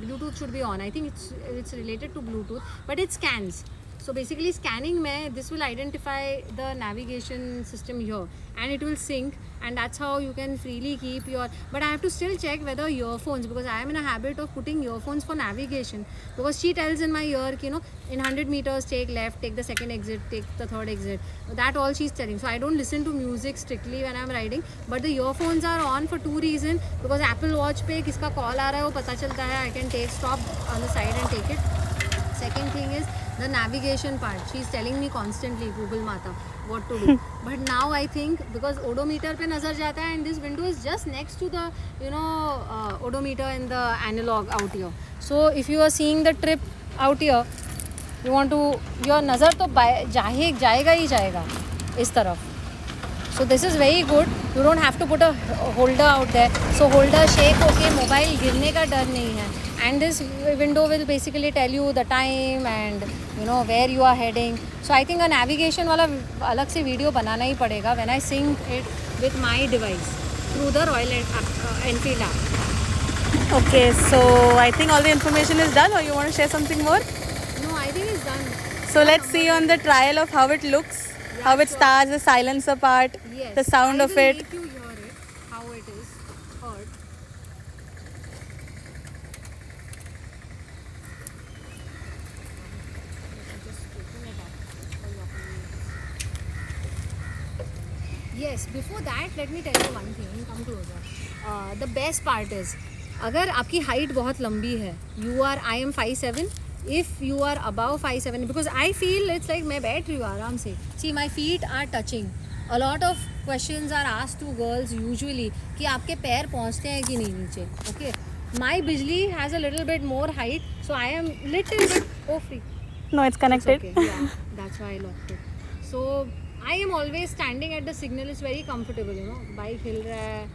Bluetooth should be on. I think it's related to Bluetooth, but it scans. So basically scanning में this will identify the navigation system here and it will sync, and that's how you can freely keep your. But I have to still check whether earphones, because I am in a habit of putting earphones for navigation, because she tells in my ear, in 100 meters take left, take the second exit, take the third exit. That all she's telling. So I don't listen to music strictly when I'm riding, but the earphones are on for two reasons. Because Apple Watch पे किसका call आ रहा है वो पता चलता है. I can take stop on the side and take it. Second thing is the navigation part. She's telling me constantly, Google Mata, what to do. But now I think because odometer पे नजर जाता है, and this window is just next to the odometer and the analog out here. So if you are seeing the trip out here, you want to, your नज़र तो जाएगा ही जाएगा इस तरफ. So this is very good. You don't have to put a holder out there. So holder shake होके mobile गिरने का डर नहीं है. And this window will basically tell you the time and where you are heading. So I think a navigation वाला अलग से video बनाना ही पड़ेगा when I sync it with my device through the Royal Enfield app. Okay, so I think all the information is done, or you want to share something more? No, I think it's done. So let's see on the trial of how it looks, how it starts, the silencer part, Yes. the sound of I will it. make you hear it, how it is heard. Yes, before that, let me tell you one thing. Come closer. The best part is, अगर आपकी height बहुत लंबी है, I am 5'7". If you are above 5'7", because I feel it's like मैं बैठ रही हूँ आराम से. See, my feet are touching. A lot of questions are asked to girls usually कि आपके पैर पहुँचते हैं कि नहीं नीचे. Okay. My bijli has a little bit more height, so I am little bit free. No, it's connected. It's okay. Yeah, that's why I locked it. So I am always standing at the signal. It's very comfortable, Bike हिल रहा है,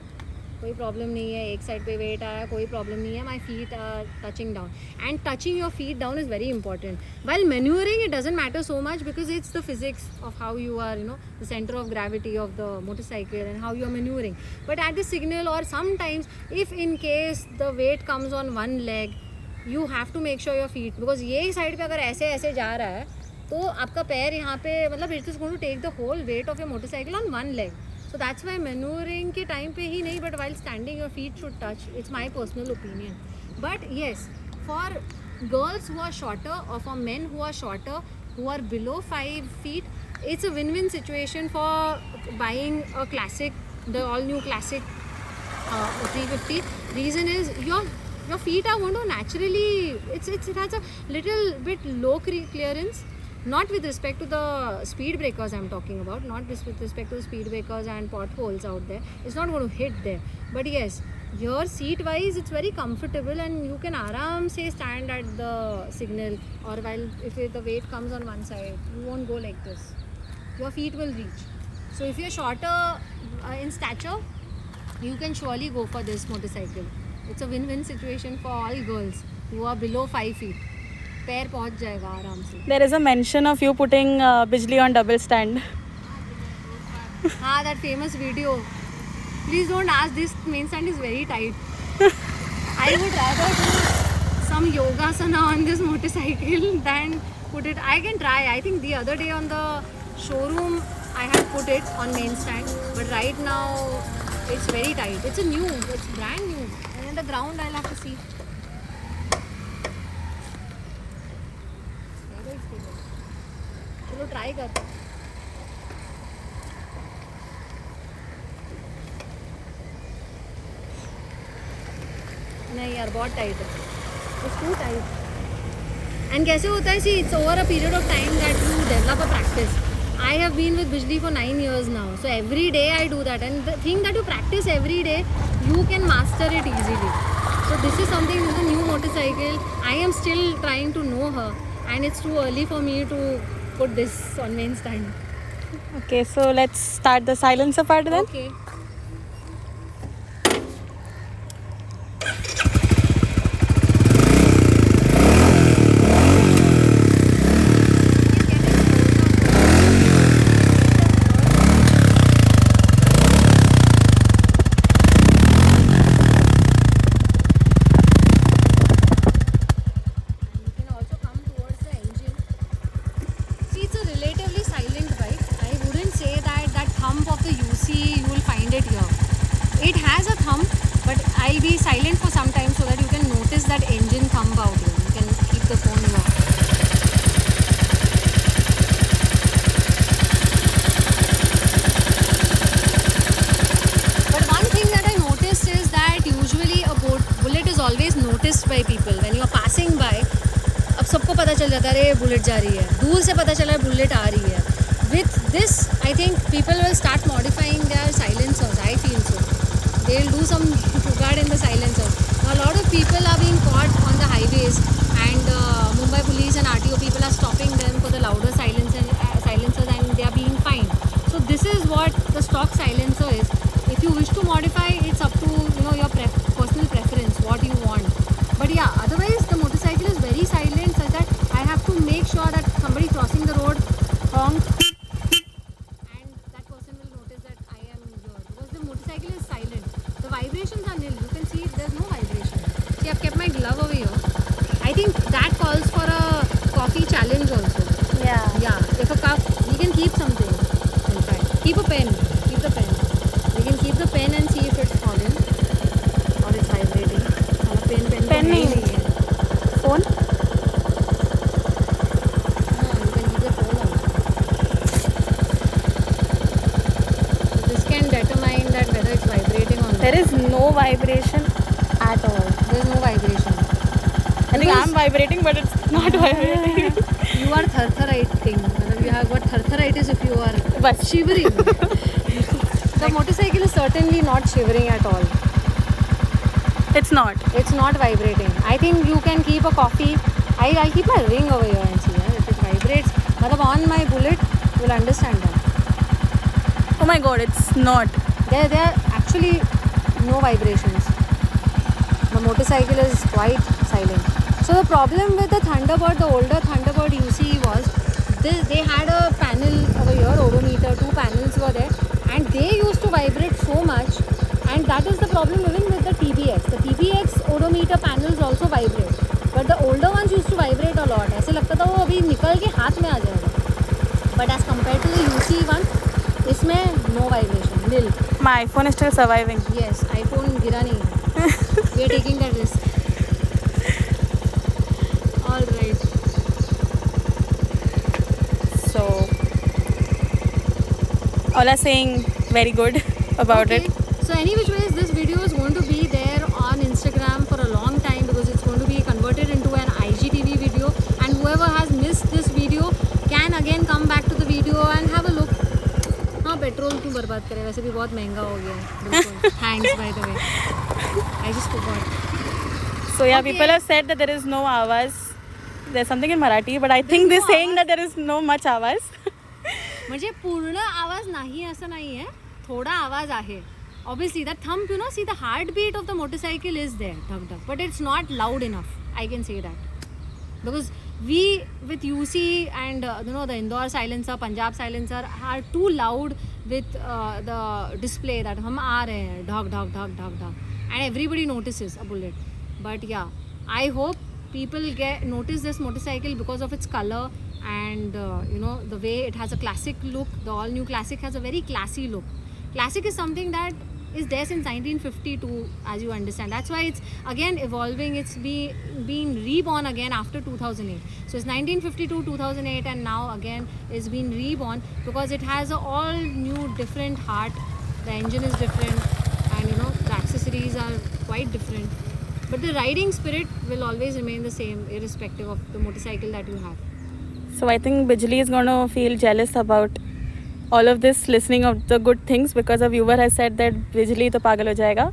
कोई problem नहीं है, एक side पे wait आया कोई problem नहीं है, my feet are touching down. And touching your feet down is very important. While maneuvering it doesn't matter so much because it's the physics of how you are, the center of gravity of the motorcycle and how you are maneuvering. But at the signal, or sometimes if in case the weight comes on one leg, you have to make sure your feet, because ये side पे अगर ऐसे ऐसे जा रहा है तो आपका पैर यहाँ पे मतलब it is going to take the whole weight of your motorcycle on one leg. So that's why maneuvering के time पे ही नहीं, but while standing your feet should touch. It's my personal opinion. But yes, for girls who are shorter or for men who are shorter, who are below 5 feet, it's a win-win situation for buying a classic, the all-new classic 350. Reason is your feet are going to naturally, it has a little bit low clearance. Not with respect to the speed breakers I'm talking about, not with respect to the speed breakers and potholes out there. It's not going to hit there. But yes, your seat wise it's very comfortable and you can aram se stand at the signal, or while if the weight comes on one side, you won't go like this. Your feet will reach. So if you're shorter in stature, you can surely go for this motorcycle. It's a win-win situation for all girls who are below 5 feet. पैर पहुंच जाएगा आराम से. There is a mention of you putting bijli on double stand. हाँ, that famous video. Please don't ask, this main stand is very tight. I would rather do some yogasana on this motorcycle than put it. I can try. I think the other day on the showroom I had put it on main stand, but right now it's very tight. It's brand new. And in the ground I'll have to see. चलो try करते हैं. नहीं यार बहुत tight है. It's too tight. And कैसे होता है, see, it's over a period of time that you develop a practice. I have been with Bijli for 9 years now, so every day I do that, and the thing that you practice every day, you can master it easily. So this is something, this is a new motorcycle. I am still trying to know her, and it's too early for me to put this on main stand. Okay, so let's start the silencer part then. Okay. It has a thump, but I'll be silent for some time so that you can notice that engine thump out here. You can keep the phone here. But one thing that I noticed is that usually a bullet is always noticed by people. When you are passing by, अब सबको पता चल जाता है अरे bullet जा रही है, दूर से पता चला है बुलेट आ रही है. With this, I think people will start modifying their silencers. I feel so. They'll do some jugaad in the silencers. Now, a lot of people are being caught on the highways, and Mumbai police and RTO people are stopping them for the louder silencers, and they are being fined. So this is what the stock silencer is. If you wish to modify, it's up to your personal preference, what you want. But yeah, otherwise the motorcycle is very silent, such that I have to make sure that somebody crossing the road honk. Vibrations are nil. You can see there's no vibration. See, I've kept my glove over here. I think that calls for a coffee challenge also. Yeah. If a cup, we can keep something. In fact, keep a pen. Keep the pen. We can keep the pen and see if it's fallen or it's vibrating. Pen nahi hai. Phone? No, you can keep the phone also. So this can determine that whether it's vibrating or not. There is no vibration at all. There's no vibration. I think I'm vibrating, but it's not vibrating. You are thartharite thing. You have got thartharitis if you are shivering. The motorcycle is certainly not shivering at all. It's not. It's not vibrating. I think you can keep a coffee. I'll keep my ring over here and see if it vibrates. Matlab on my bullet, you'll understand that. Oh my god, it's not. They're actually no vibrations. The motorcycle is quite silent. So the problem with the Thunderbird, the older Thunderbird UC was they had a panel over here, odometer, 2 panels were there, and they used to vibrate so much, and that is the problem even with the TBX. The TBX odometer panels also vibrate, but the older ones used to vibrate a lot. ऐसे लगता था वो अभी निकल के हाथ में आ जाएगा. But as compared to the UC one, इसमें no vibration, nil. My iPhone is still surviving. Yes, iPhone गिरा नहीं है. We are taking that risk. All right. So, all are saying very good about it. So any which ways, this video is going to be there on Instagram for a long time because it's going to be converted into an IGTV video, and whoever has missed this video can again come back to the video and have a look. हाँ petrol क्यों बर्बाद करें, वैसे भी बहुत महंगा हो गया है. बिल्कुल. Thanks by the way. I just forgot. So yeah, Okay. people have said that there is no hours. There's something in Marathi, but I think they're no saying hours. that there is no much hours. म्हणजे पूर्ण आवाज नाही असं नाही आहे, थोडा आवाज आहे. Obviously that thump, see the heartbeat of the motorcycle is there, dhak dhak, but it's not loud enough. I can say that because we with UC and the Indore silencer, Punjab silencer are too loud with the display that hum aa rahe hain, dhak dhak dhak dhak dhak, and everybody notices a bullet. But yeah, I hope people notice this motorcycle because of its color and the way it has a classic look. The all new Classic has a very classy look. Classic is something that is there since 1952, as you understand. That's why it's again evolving. It's been reborn again after 2008. So it's 1952, 2008, and now again it's been reborn because it has a all new different heart. The engine is different, and the accessories are quite different. But the riding spirit will always remain the same, irrespective of the motorcycle that you have. So I think Bijli is going to feel jealous about all of this, listening of the good things, because a viewer has said that Bijli to pagal ho jayega.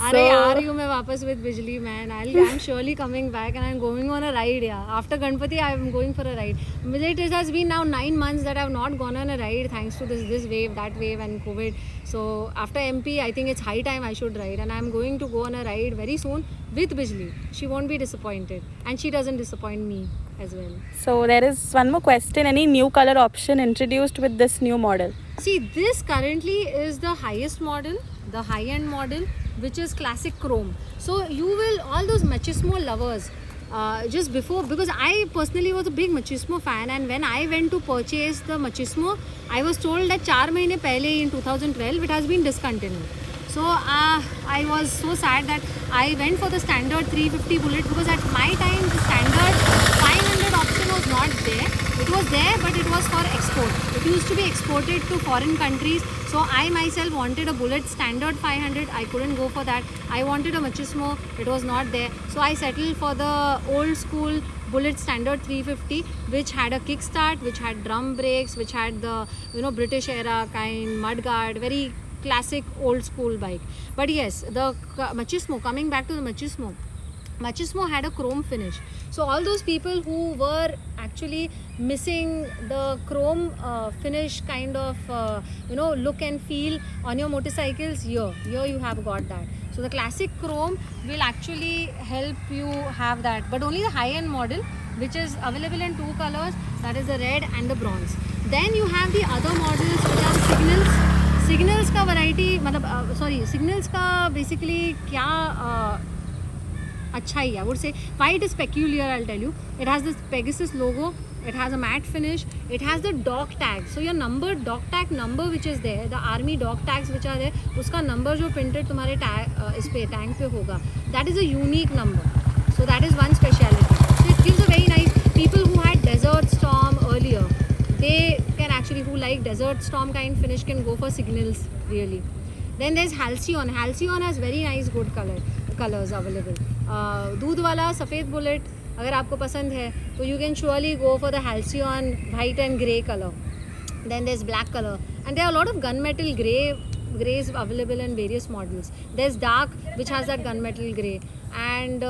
अरे यार you मैं वापस with Bijli man. I'm surely coming back and I'm going on a ride. Yeah, after Ganpati I'm going for a ride. It has been now 9 months that I've not gone on a ride thanks to this wave, that wave, and COVID. So after MP, I think it's high time I should ride, and I'm going to go on a ride very soon with Bijli. She won't be disappointed, and she doesn't disappoint me as well. So there is one more question. Any new color option introduced with this new model? See, this currently is the highest model, the high-end model, which is classic chrome. So you will, all those machismo lovers, just before, because I personally was a big machismo fan, and when I went to purchase the machismo, I was told that 4 months pehle in 2012 it has been discontinued. So I was so sad that I went for the standard 350 bullet, because at my time the standard 500 option was not there. It was there, but it was for export. It used to be exported to foreign countries. So I myself wanted a bullet standard 500. I couldn't go for that. I wanted a machismo. It was not there. So I settled for the old school bullet standard 350, which had a kickstart, which had drum brakes, which had the British era kind mudguard, very classic old school bike. But yes, the machismo, coming back to the machismo had a chrome finish. So all those people who were actually missing the chrome finish kind of look and feel on your motorcycles, here you have got that. So the classic chrome will actually help you have that, but only the high-end model, which is available in 2 colors, that is the red and the bronze. Then you have the other models which are signals का variety, signals का basically क्या अच्छा ही, I would say why it is peculiar. I'll tell you. It has this Pegasus logo, it has a matte finish, it has the dog tag. So your number, dog tag number which is there, the army dog tags which are there, उसका number जो printed तुम्हारे इस पे tank पे होगा, that is a unique number. So that is one speciality. So it gives a very nice, people who had Desert Storm earlier, they can actually, who like Desert Storm kind finish, can go for signals really. Then there's Halcyon. Halcyon has very nice good colors available. दूध वाला सफ़ेद bullet अगर आपको पसंद है तो you can surely go for the Halcyon white and grey color. Then there's black color, and there are a lot of gunmetal greys available in various models. There's dark, which has that gunmetal grey, and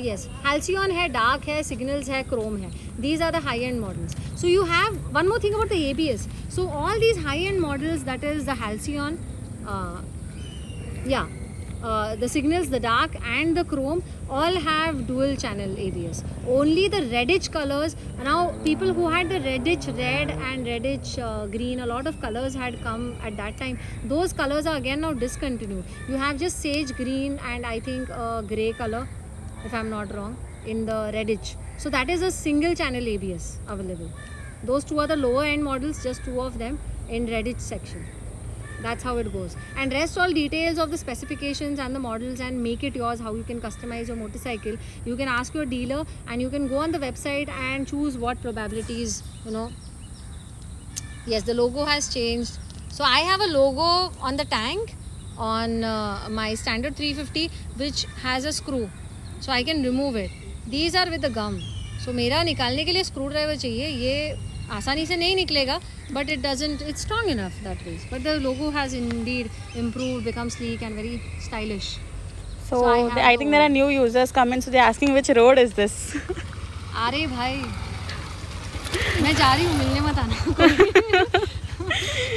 yes, Halcyon है, dark है, signals है, chrome है. These are the high-end models. So you have one more thing about the ABS. So all these high-end models, that is the Halcyon, the signals, the dark and the chrome, all have dual channel ABS. Only the reddish colors, now people who had the reddish red and reddish green, a lot of colors had come at that time. Those colors are again now discontinued. You have just sage green and I think grey color, if I'm not wrong, in the reddish. So that is a single channel ABS available. Those two are the lower end models, just two of them in reddish section. That's how it goes. And rest all details of the specifications and the models and make it yours, how you can customize your motorcycle, you can ask your dealer and you can go on the website and choose what probabilities, Yes, the logo has changed. So I have a logo on the tank on my standard 350 which has a screw, so I can remove it. These are with the gum. So मेरा निकालने के लिए screw driver चाहिए. ये आसानी से नहीं निकलेगा, but it's strong enough that way. But the logo has indeed improved, become sleek and very stylish. So I think there are new users coming, so they're asking which road is this. अरे भाई, मैं जा रही हूँ, मिलने मत आना.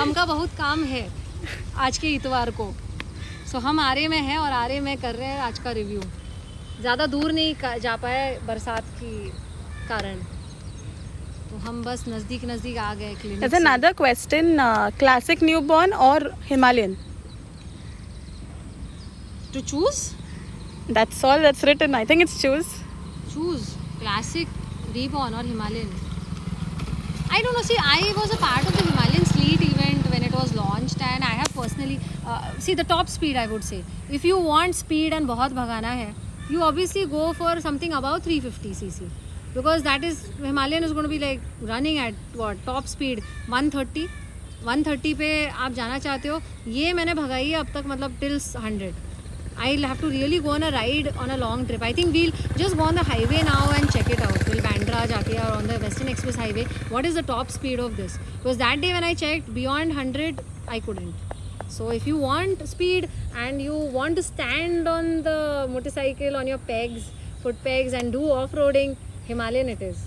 हमका बहुत काम है आज के इतवार को. सो हम आरे में हैं और आरे में कर रहे हैं आज का रिव्यू. ज़्यादा दूर नहीं जा पाए बरसात की कारण, तो हम बस नज़दीक आ गए clinic. There's another question, classic newborn or Himalayan? To choose? That's all that's written. I think it's choose. Choose classic, reborn or Himalayan. I don't know. See, I was a part of the Himalayan Sleet event when it was launched, and I have personally see the top speed. I would say, if you want speed and बहुत भगाना है, you obviously go for something above 350 cc, because that is Himalayan is going to be like running at what top speed 130. 130 पे आप जाना चाहते हो. ये मैंने भगाई है अब तक, मतलब till 100. I'll have to really go on a ride on a long trip. I think we'll just go on the highway now and check it out. We'll Bandra जाके or on the Western Express Highway. What is the top speed of this? Because that day when I checked, beyond 100, I couldn't. So if you want speed and you want to stand on the motorcycle on your pegs, foot pegs, and do off-roading, Himalayan it is.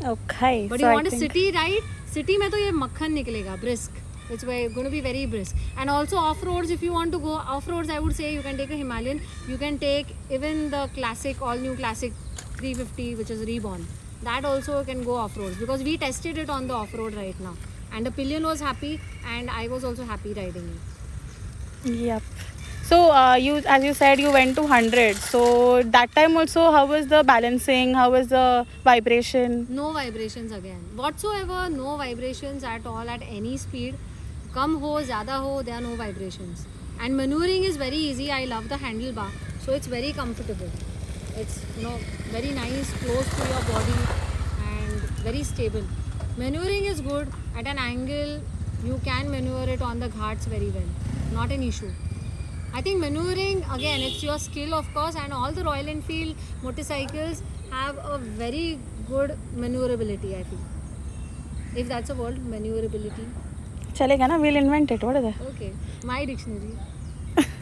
Okay. But so you want a city ride? City में तो ये मक्खन निकलेगा, brisk. It's going to be very brisk. And also off-roads, if you want to go off-roads, I would say you can take a Himalayan. You can take even the classic, all-new classic 350, which is reborn. That also can go off-roads, because we tested it on the off-road right now. And the pillion was happy and I was also happy riding it. Yep. So as you said, you went to 100. So that time also, how was the balancing? How was the vibration? No vibrations again. Whatsoever, no vibrations at all at any speed. कम हो, ज़्यादा हो, there are no vibrations. And maneuvering is very easy. I love the handlebar. So it's very comfortable. It's very nice, close to your body and very stable. Maneuvering is good. At an angle, you can maneuver it on the ghats very well. Not an issue. I think maneuvering, again, it's your skill of course, and all the Royal Enfield motorcycles have a very good maneuverability, I feel. If that's a word, maneuverability. चलेगा ना, we'll invent it. What is that? Okay, my dictionary.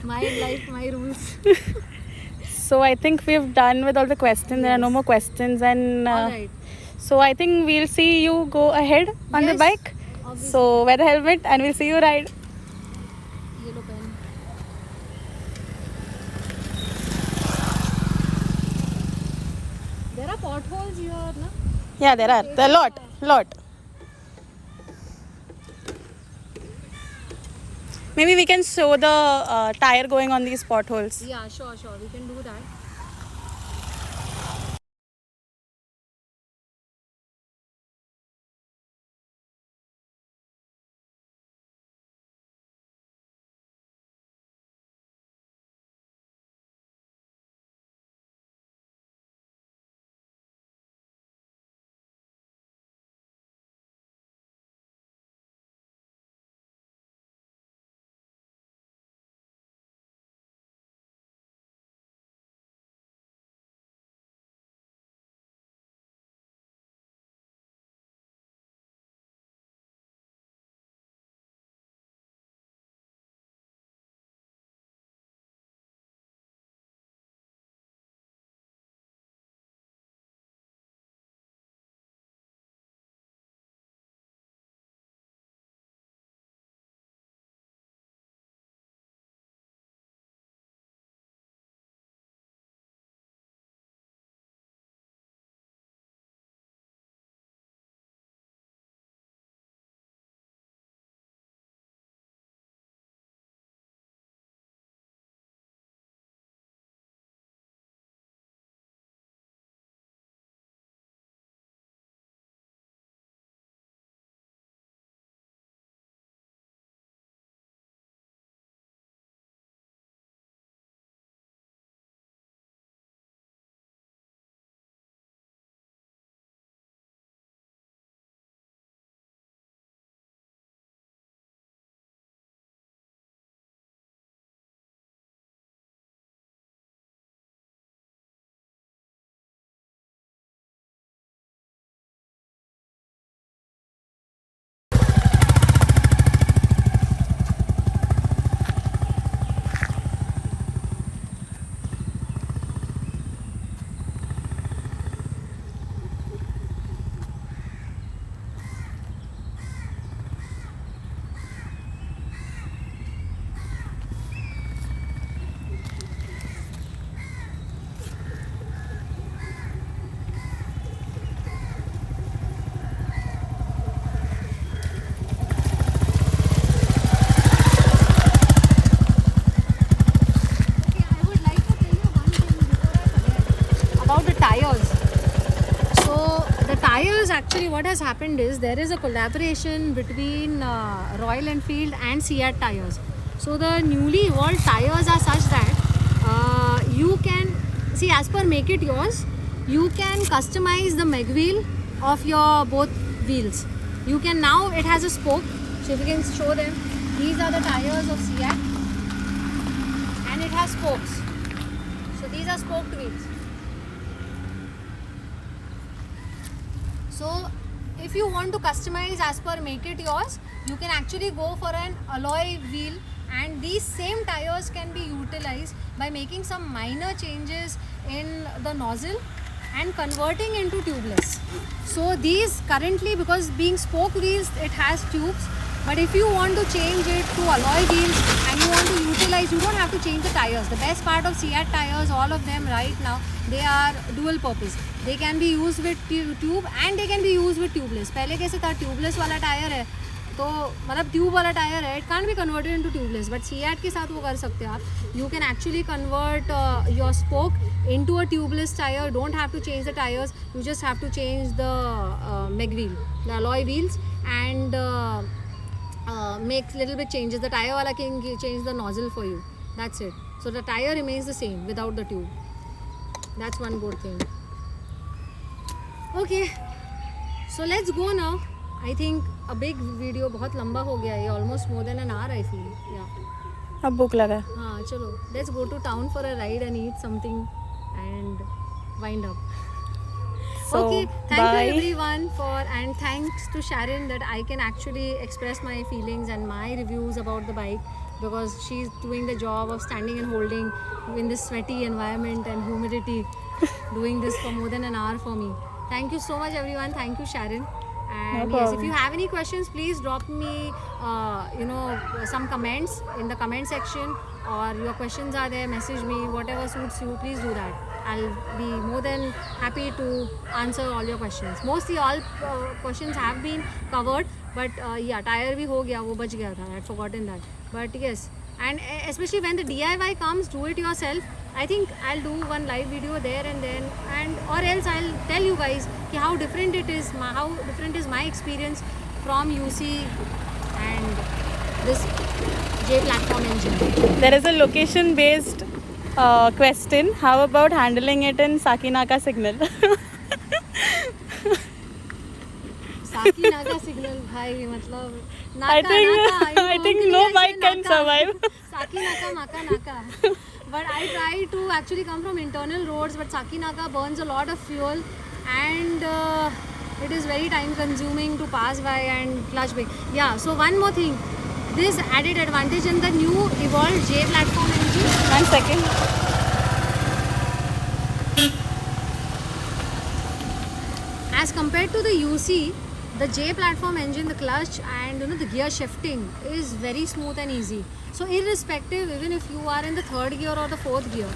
My life, my rules. So I think we've done with all the questions. There are no more questions, and All right. so I think we'll see you go ahead on the Yes, bike. obviously. So wear the helmet and we'll see you ride. Yellow pen. There are potholes here, na? Yeah, there are a lot. Maybe we can show the tire going on these potholes. Yeah, sure. We can do that. because actually what has happened is there is a collaboration between Royal Enfield and Seat tires. So the newly evolved tires are such that you can see, as per Make It Yours, you can customize the mag wheel of your both wheels. You can now, it has a spoke. So if you can show them, these are the tires of Seat, and it has spokes. So these are spoked wheels. So if you want to customize as per Make It Yours, you can actually go for an alloy wheel, and these same tires can be utilized by making some minor changes in the nozzle and converting into tubeless. So these currently, because being spoke wheels, it has tubes, but if you want to change it to alloy wheels and you want to utilize, you don't have to change the tires. The best part of Seat tires, all of them right now, they are dual purpose. They can be used with tube and they can be used with tubeless. पहले कैसे था, tubeless वाला tyre है तो मतलब tube वाला tyre है, it can't be converted into tubeless, but Seat के साथ वो कर सकते हो आप. You can actually convert your spoke into a tubeless tire. Don't have to change the tires, you just have to change the mag wheel, the alloy wheels, and make little bit changes. The tire wala can change the nozzle for you, that's it. So the tire remains the same without the tube. That's one good thing. Okay, so let's go now. I think a big video, बहुत लंबा हो गया ये, almost more than an hour I feel. Yeah. अब भूख लगा. हाँ चलो, let's go to town for a ride and eat something and wind up. So, okay, thank bye. you everyone and thanks to Sharon that I can actually express my feelings and my reviews about the bike, because she's doing the job of standing and holding in this sweaty environment and humidity, doing this for more than an hour for me. Thank you so much everyone. Thank you Sharon. And No yes, if problem. you have any questions, please drop me some comments in the comment section, or your questions are there, message me, whatever suits you, please do that. I'll be more than happy to answer all your questions. Mostly all questions have been covered, but yeah, tire bhi ho gaya, wo bach gaya tha, I had forgotten that. But yes, and especially when the DIY comes, do it yourself. I think I'll do one live video there and then, and or else I'll tell you guys how different it is, how different is my experience from UC and this J platform engine. There is a location based question. How about handling it in Sakinaka signal? Sakinaka signal, bhai, matlab I think no bike can survive. Sakinaka, Naka. But I try to actually come from internal roads, but Sakinaka burns a lot of fuel, and it is very time consuming to pass by and clutch brake. Yeah, so one more thing, this added advantage in the new evolved J platform engine. 1 second. As compared to the UC, the J platform engine, the clutch and the gear shifting is very smooth and easy. So irrespective, even if you are in the third gear or the fourth gear,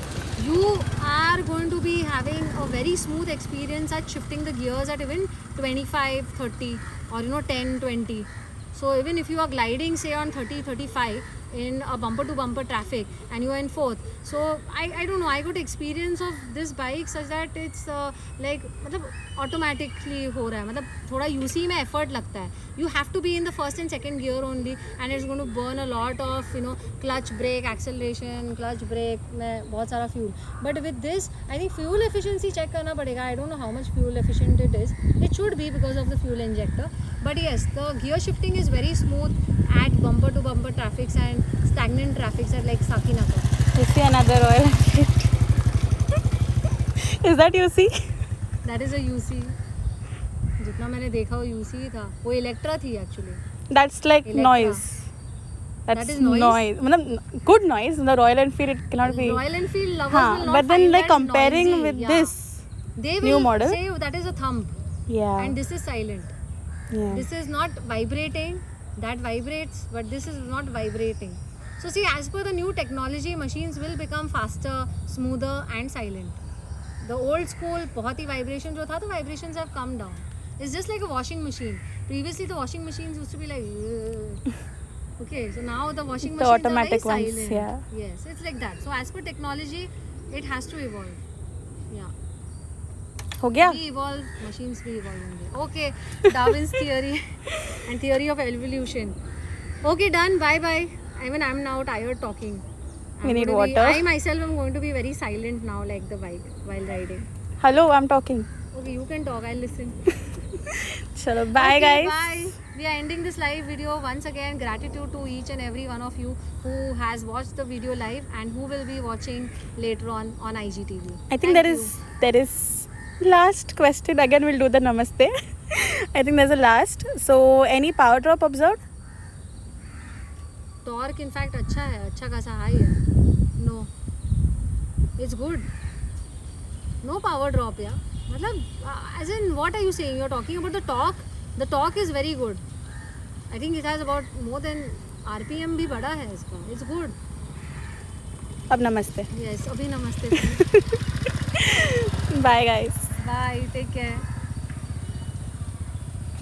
you are going to be having a very smooth experience at shifting the gears at even 25, 30 or 10, 20. So even if you are gliding say on 30, 35 in a bumper to bumper traffic and you are in fourth, so I don't know, I got experience of this bike such that it's like मतलब automatically हो रहा है, मतलब थोड़ा UC में effort लगता है. You have to be in the first and second gear only, and it's going to burn a lot of clutch brake, acceleration, clutch brake में बहुत सारा fuel. But with this, I think fuel efficiency check करना पड़ेगा. I don't know how much fuel efficient it is. It should be because of the fuel injector. But yes, the gear shifting is very smooth at bumper to bumper traffics and stagnant traffics at like Sakinaka. You see another Royal Enfield. Is that UC? That is a UC. जितना मैंने देखा वो UC ही था. वो Electra थी actually. That's like Electra. noise. That is noise? मतलब good noise. The Royal Enfield, it cannot be. Royal Enfield lovers हाँ, will not but then find like that comparing noisy. with Yeah. this they will new model. say that is a thump Yeah. and this is silent. Yeah. This is not vibrating, that vibrates, but this is not vibrating. So see, as per the new technology, machines will become faster, smoother and silent. The old school बहुत ही vibration जो था, the vibrations have come down. It's just like a washing machine. Previously the washing machines used to be like okay, so now the washing The machines automatic are very ones, silent. yeah. Yes, it's like that. So as per technology, it has to evolve. Yeah. हो गया We evolve, machines भी evolve होंगे. Okay, Darwin's theory and theory of evolution. Okay, done. Bye bye. I mean, I'm now tired talking. We need going to water. I myself am going to be very silent now, like the bike while riding. Hello, I'm talking. Okay, you can talk. I'll listen. Chalo, bye Okay, guys. Bye. We are ending this live video. Once again, gratitude to each and every one of you who has watched the video live and who will be watching later on IGTV. I think there is last question. Again, we'll do the namaste. I think there's a last. So, any power drop observed? Torque in fact अच्छा है, अच्छा खासा high है. No, it's good. No power drop yeah. मतलब as in what are you saying? You're talking about the torque. The torque is very good. I think it has about more than RPM भी बड़ा है इसका. It's good. अब नमस्ते. Yes, अभी नमस्ते. Bye guys. Bye. Take care.